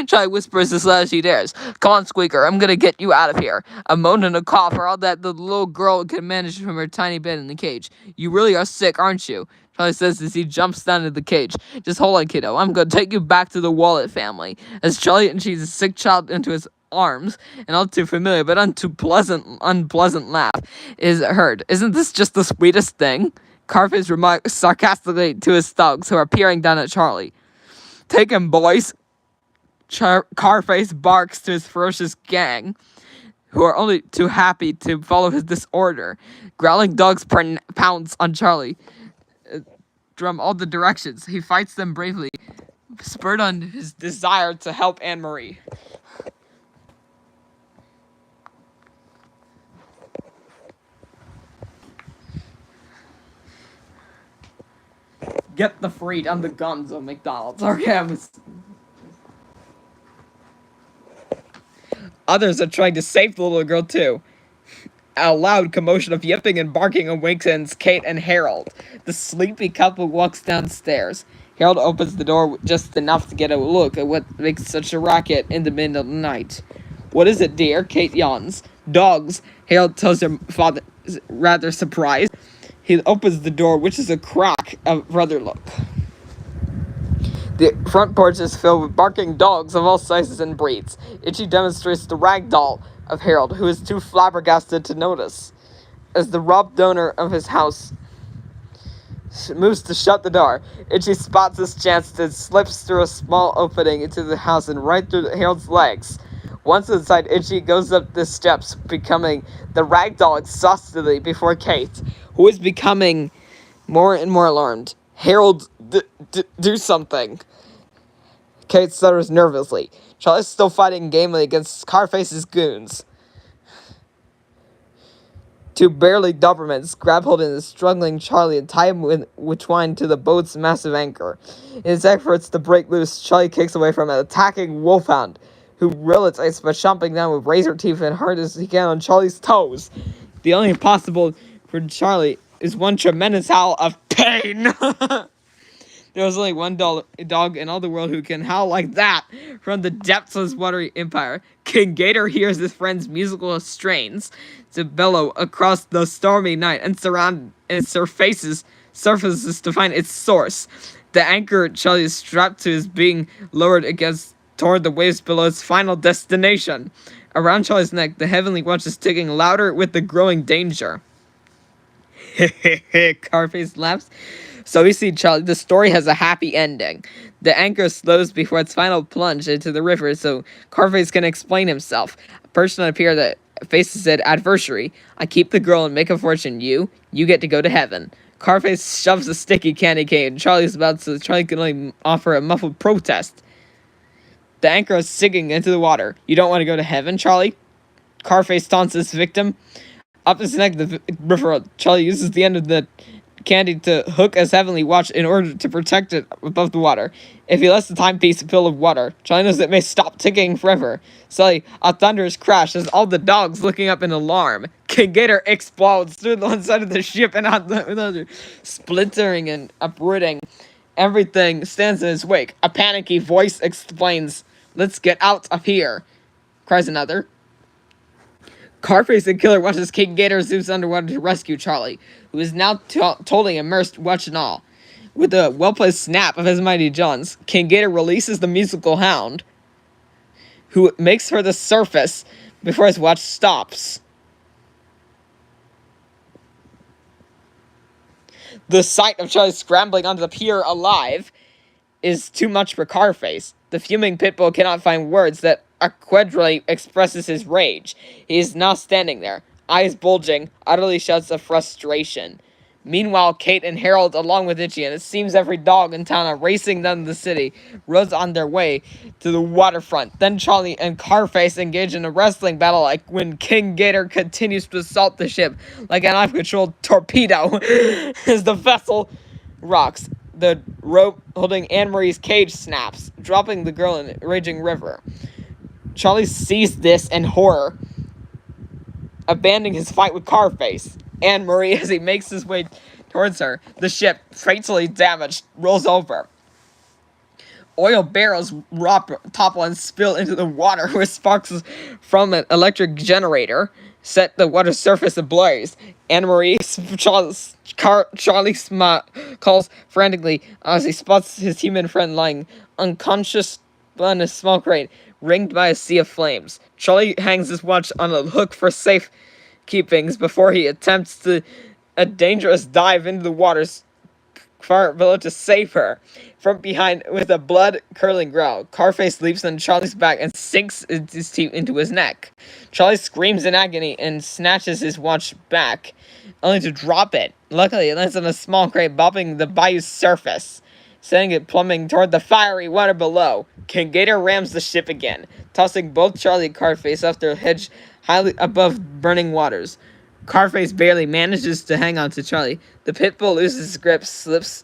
Charlie whispers as loud as he dares. "Come on, Squeaker, I'm gonna get you out of here." A moan and a cough are all that the little girl can manage from her tiny bed in the cage. "You really are sick, aren't you?" Charlie says as he jumps down into the cage. "Just hold on, kiddo. I'm gonna take you back to the Wallet family." As Charlie enters a sick child into his arms, an all too familiar but unpleasant laugh is heard. "Isn't this just the sweetest thing?" Carface remarks sarcastically to his thugs who are peering down at Charlie. "Take him, boys." Carface barks to his ferocious gang, who are only too happy to follow his disorder. Growling dogs pounce on Charlie from all the directions. He fights them bravely, spurred on his desire to help Anne-Marie. Get the freight on the guns of McDonald's. Okay, Others are trying to save the little girl too. A loud commotion of yipping and barking awakens Kate and Harold. The sleepy couple walks downstairs. Harold opens the door just enough to get a look at what makes such a racket in the middle of the night. "What is it, dear?" Kate yawns. "Dogs," Harold tells her father, rather surprised. He opens the door, which is a crack of further look. The front porch is filled with barking dogs of all sizes and breeds. Itchy demonstrates the rag doll of Harold, who is too flabbergasted to notice. As the robbed owner of his house moves to shut the door, Itchy spots his chance and slips through a small opening into the house and right through Harold's legs. Once inside, Itchy goes up the steps, becoming the rag doll exhaustedly before Kate, who is becoming more and more alarmed. "Harold, do something." Kate stutters nervously. Charlie's still fighting gamely against Carface's goons. Two burly Dobermans grab hold of the struggling Charlie and tie him with twine to the boat's massive anchor. In his efforts to break loose, Charlie kicks away from an attacking wolfhound, who relentless by chomping down with razor teeth and hard as he can on Charlie's toes. The only possible for Charlie is one tremendous howl of pain. There was only one dog in all the world who can howl like that from the depths of his watery empire. King Gator hears his friend's musical strains to bellow across the stormy night and surfaces to find its source. The anchor Charlie is strapped to is being lowered toward the waves below its final destination. Around Charlie's neck, the heavenly watch is ticking louder with the growing danger. Carface laughs. "So you see, Charlie, the story has a happy ending. The anchor slows before its final plunge into the river, so Carface can explain himself. A person appeared that faces said, 'Adversary, I keep the girl and make a fortune. You get to go to heaven.' Carface shoves a sticky candy cane. Charlie can only offer a muffled protest. The anchor is sinking into the water. 'You don't want to go to heaven, Charlie?' Carface taunts his victim. Up his neck, the river, Charlie uses the end of the candy to hook his heavenly watch in order to protect it above the water. If he lets the timepiece fill with water, Charlie knows it may stop ticking forever. Suddenly, a thunderous crash as all the dogs looking up in alarm. King Gator explodes through one side of the ship and out the other, splintering and uprooting Everything stands in his wake. A panicky voice explains, "Let's get out of here," cries another. Carface and Killer watches King Gator zooms underwater to rescue Charlie, who is now totally immersed, watch and all. With a well-placed snap of his mighty jaws, King Gator releases the musical hound, who makes for the surface before his watch stops. The sight of Charlie scrambling onto the pier alive is too much for Carface. The fuming pitbull cannot find words that adequately expresses his rage. He is now standing there, eyes bulging, utterly shouts of frustration. Meanwhile, Kate and Harold, along with Itchy, and it seems every dog in town, are racing down the city, roads on their way to the waterfront. Then Charlie and Carface engage in a wrestling battle like when King Gator continues to assault the ship like an out-of-control torpedo as the vessel rocks. The rope holding Anne-Marie's cage snaps, dropping the girl in a raging river. Charlie sees this in horror, abandoning his fight with Carface. Anne-Marie, as he makes his way towards her, the ship, fatally damaged, rolls over. Oil barrels topple and spill into the water, where sparks from an electric generator set the water surface ablaze. Anne-Marie, Charlie calls frantically as he spots his human friend lying unconscious on a small crate, ringed by a sea of flames. Charlie hangs his watch on a hook for safekeepings before he attempts a dangerous dive into the waters far below to save her. From behind, with a blood-curdling growl, Carface leaps on Charlie's back and sinks his teeth into his neck. Charlie screams in agony and snatches his watch back, only to drop it. Luckily, it lands on a small crate, bobbing the bayou's surface, sending it plummeting toward the fiery water below. King Gator rams the ship again, tossing both Charlie and Carface off their hedge highly above burning waters. Carface barely manages to hang on to Charlie. The pitbull loses his grip, slips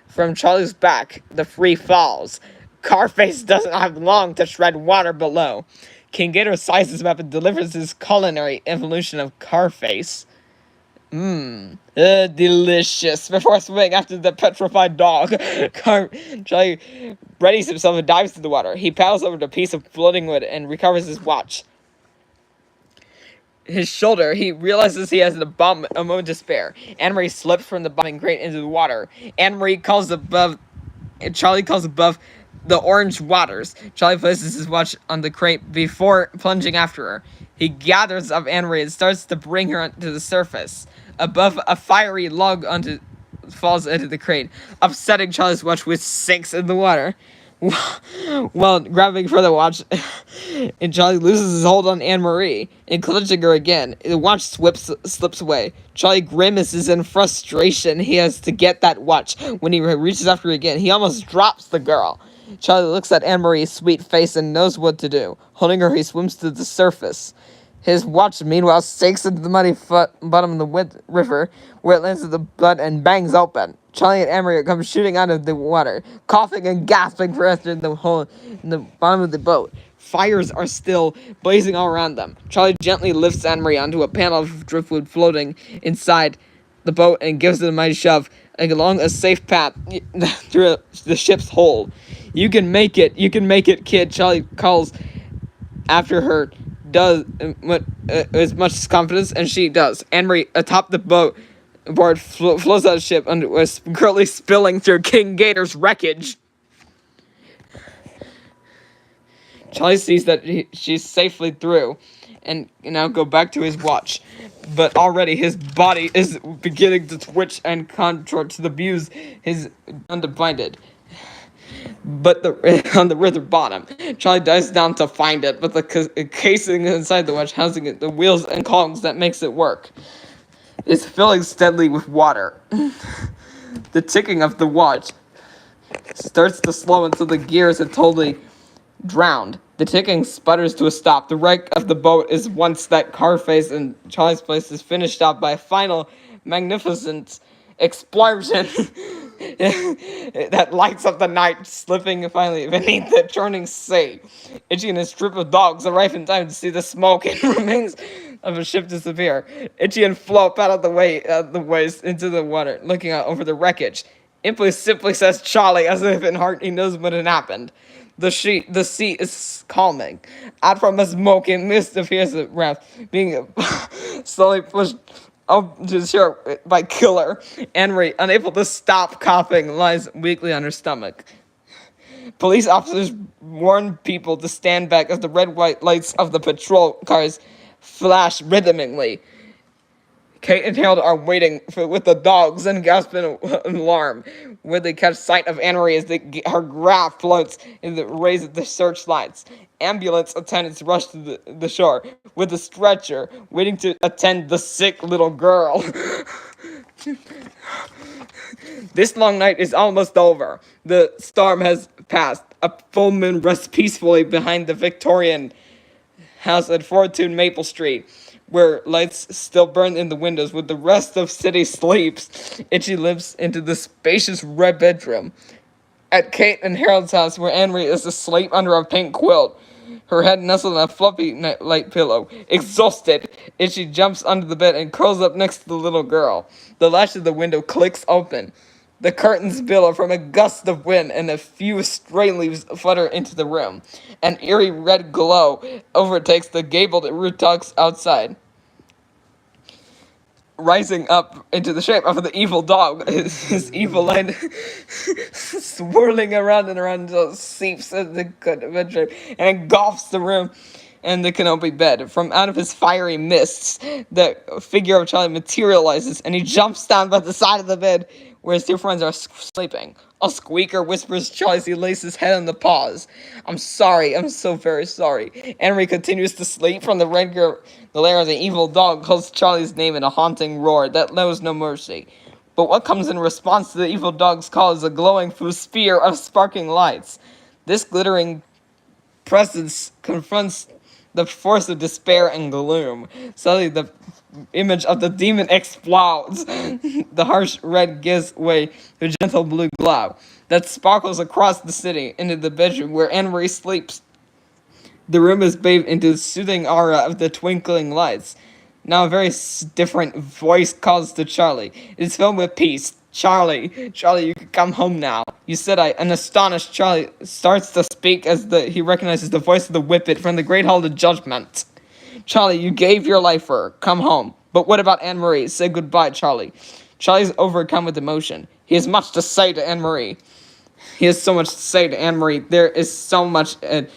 from Charlie's back. The free falls. Carface doesn't have long to tread water below. King Gator sizes him up and delivers his culinary evolution of Carface. Delicious. Before swimming after the petrified dog, Charlie readies himself and dives into the water. He paddles over to a piece of floating wood and recovers his watch. His shoulder, he realizes he has a moment to spare. Anne-Marie slips from the bombing crate into the water. Charlie calls above the orange waters. Charlie places his watch on the crate before plunging after her. He gathers up Anne-Marie and starts to bring her to the surface. Above, a fiery log falls into the crate, upsetting Charlie's watch, which sinks in the water. While grabbing for the watch, and Charlie loses his hold on Anne-Marie, and clutching her again. The watch slips away. Charlie grimaces in frustration. He has to get that watch. When he reaches after her again, he almost drops the girl. Charlie looks at Anne-Marie's sweet face and knows what to do. Holding her, he swims to the surface. His watch, meanwhile, sinks into the muddy bottom of the river, where it lands in the blood and bangs open. Charlie and Anne-Marie come shooting out of the water, coughing and gasping for breath in the bottom of the boat. Fires are still blazing all around them. Charlie gently lifts Anne-Marie onto a panel of driftwood floating inside the boat and gives it a mighty shove along a safe path through the ship's hold. You can make it, kid," Charlie calls after her. Does as much confidence, and she does. Anne-Marie atop the boat board flows out of the ship and was currently spilling through King Gator's wreckage. Charlie sees that she's safely through and now go back to his watch, but already his body is beginning to twitch and contort to the views his undivided. But on the river bottom, Charlie dives down to find it, but the casing inside the watch housing it, the wheels and cogs that makes it work, is filling steadily with water. The ticking of the watch starts to slow until the gears are totally drowned. The ticking sputters to a stop. The wreck of the boat is once that Carface and Charlie's place is finished off by a final magnificent explosion that lights up the night, slipping finally beneath the churning sea. Itchy and his troop of dogs arrive in time to see the smoke and remains of a ship disappear. Itchy and Flo paddle the ways into the water, looking out over the wreckage. Imply simply says Charlie as if in heart he knows what had happened. The seat is calming. Out from a smoking mist appears a breath, being slowly pushed up to the chair by Killer. Henry, unable to stop coughing, lies weakly on her stomach. Police officers warn people to stand back as the red-white lights of the patrol cars flash rhythmically. Kate and Harold are waiting with the dogs and gasp in alarm when they catch sight of Anne-Marie as her graph floats in the rays of the searchlights. Ambulance attendants rush to the shore with a stretcher, waiting to attend the sick little girl. This long night is almost over. The storm has passed. A full moon rests peacefully behind the Victorian house at 42 Maple Street, where lights still burn in the windows. With the rest of city sleeps, Itchy lives into the spacious red bedroom. At Kate and Harold's house, where Anne-Marie is asleep under a pink quilt, her head nestled in a fluffy light pillow. Exhausted, Itchy jumps under the bed and curls up next to the little girl. The latch of the window clicks open. The curtains billow from a gust of wind, and a few stray leaves flutter into the room. An eerie red glow overtakes the gabled rooftops outside, rising up into the shape of the evil dog. His evil light swirling around and around until it seeps into the good bedroom and engulfs the room and the canopy bed. From out of his fiery mists, the figure of Charlie materializes, and he jumps down by the side of the bed where his two friends are sleeping. A squeaker whispers Charlie as he lays his head on the paws. I'm sorry, I'm so very sorry. Henry continues to sleep from the lair of the evil dog calls Charlie's name in a haunting roar that knows no mercy. But what comes in response to the evil dog's call is a glowing sphere of sparkling lights. This glittering presence confronts the force of despair and gloom. Suddenly, the image of the demon explodes. The harsh red gives way to a gentle blue glow that sparkles across the city into the bedroom where Anne-Marie sleeps. The room is bathed into the soothing aura of the twinkling lights. Now a very different voice calls to Charlie. It is filled with peace. Charlie, you can come home now. You said an astonished Charlie starts to speak as he recognizes the voice of the Whippet from the Great Hall of Judgment. Charlie, you gave your life for her. Come home. But what about Anne-Marie? Say goodbye, Charlie. Charlie's overcome with emotion. He has much to say to Anne-Marie. He has so much to say to Anne-Marie. There is so much in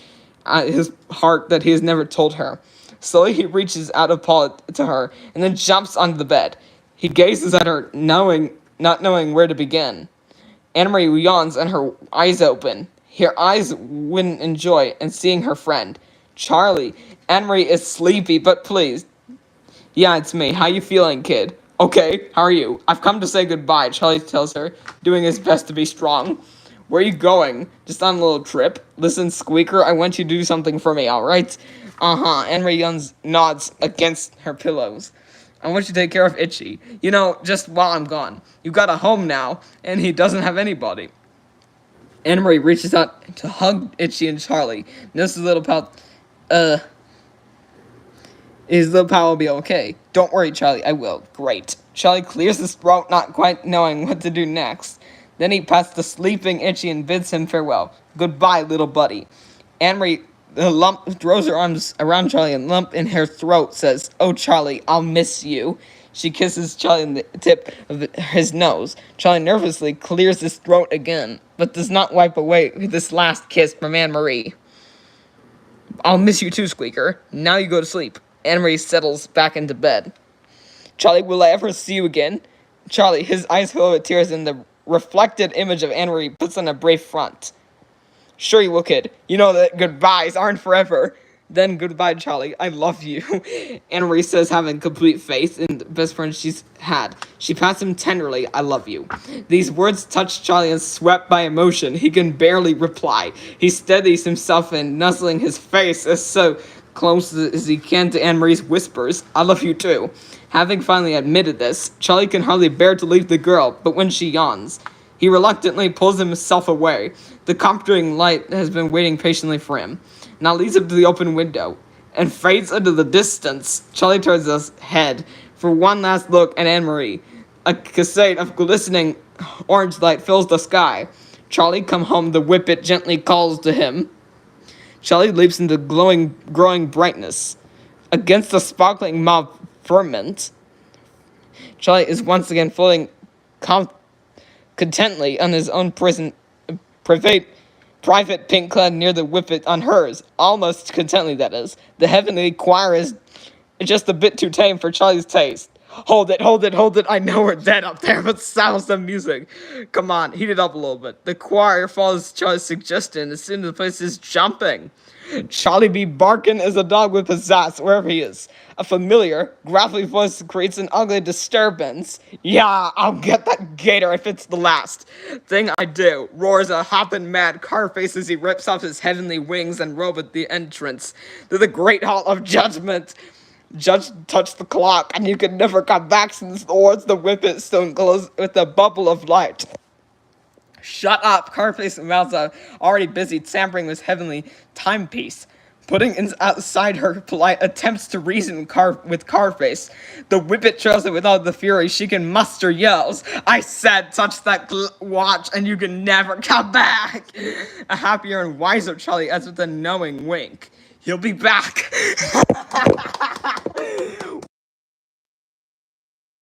his heart that he has never told her. Slowly he reaches out a paw to her and then jumps onto the bed. He gazes at her, not knowing where to begin. Anne-Marie yawns and her eyes open. Her eyes widen in joy and seeing her friend. Charlie, Anne-Marie is sleepy but pleased. Yeah, it's me. How you feeling, kid? Okay, how are you? I've come to say goodbye, Charlie tells her, doing his best to be strong. Where are you going? Just on a little trip? Listen, Squeaker, I want you to do something for me, alright? Anne-Marie nods against her pillows. I want you to take care of Itchy. Just while I'm gone. You've got a home now, and he doesn't have anybody. Anne-Marie reaches out to hug Itchy and Charlie. This little pal, his little pal will be okay. Don't worry, Charlie, I will. Great. Charlie clears his throat, not quite knowing what to do next. Then he pats the sleeping Itchy and bids him farewell. Goodbye, little buddy. Anne-Marie throws her arms around Charlie and lump in her throat says, Oh, Charlie, I'll miss you. She kisses Charlie on the tip of his nose. Charlie nervously clears his throat again, but does not wipe away this last kiss from Anne-Marie. I'll miss you too, Squeaker. Now you go to sleep. Anne-Marie settles back into bed. Charlie, will I ever see you again? Charlie, his eyes fill with tears, and the reflected image of Anne-Marie puts on a brave front. Sure you will, kid. You know that goodbyes aren't forever. Then goodbye, Charlie. I love you. Anne-Marie says, having complete faith in the best friend she's had. She pats him tenderly. I love you. These words touch Charlie, and swept by emotion, he can barely reply. He steadies himself in nuzzling his face as so close as he can to Anne-Marie's whispers. I love you too. Having finally admitted this, Charlie can hardly bear to leave the girl, but when she yawns, he reluctantly pulls himself away. The comforting light has been waiting patiently for him. Now leads him to the open window and fades into the distance. Charlie turns his head for one last look at Anne-Marie. A cascade of glistening Orange light fills the sky. Charlie, come home, the whippet gently calls to him. Charlie leaps into growing brightness. Against the sparkling mouth firmament, Charlie is once again floating contently on his own private, private pink cloud near the whippet on hers. Almost contently, that is. The heavenly choir is just a bit too tame for Charlie's taste. Hold it, hold it, hold it. I know we're dead up there, but sounds the music. Come on, heat it up a little bit. The choir follows Charlie's suggestion as soon as the place is jumping. Charlie be barking as a dog with pizzazz wherever he is. A familiar, gravelly voice creates an ugly disturbance. Yeah, I'll get that gator if it's the last thing I do. Roars a hoppin' mad car face as he rips off his heavenly wings and robe at the entrance to the great hall of judgment. Judge touched the clock, and you can never come back since the words the whippet still enclosed with a bubble of light. Shut up! Carface and Malza already busy tampering with heavenly timepiece. Putting outside her polite attempts to reason with Carface, the whippet trails it with all the fury she can muster, yells, I said touch that watch and you can never come back! A happier and wiser Charlie adds with a knowing wink. He'll be back!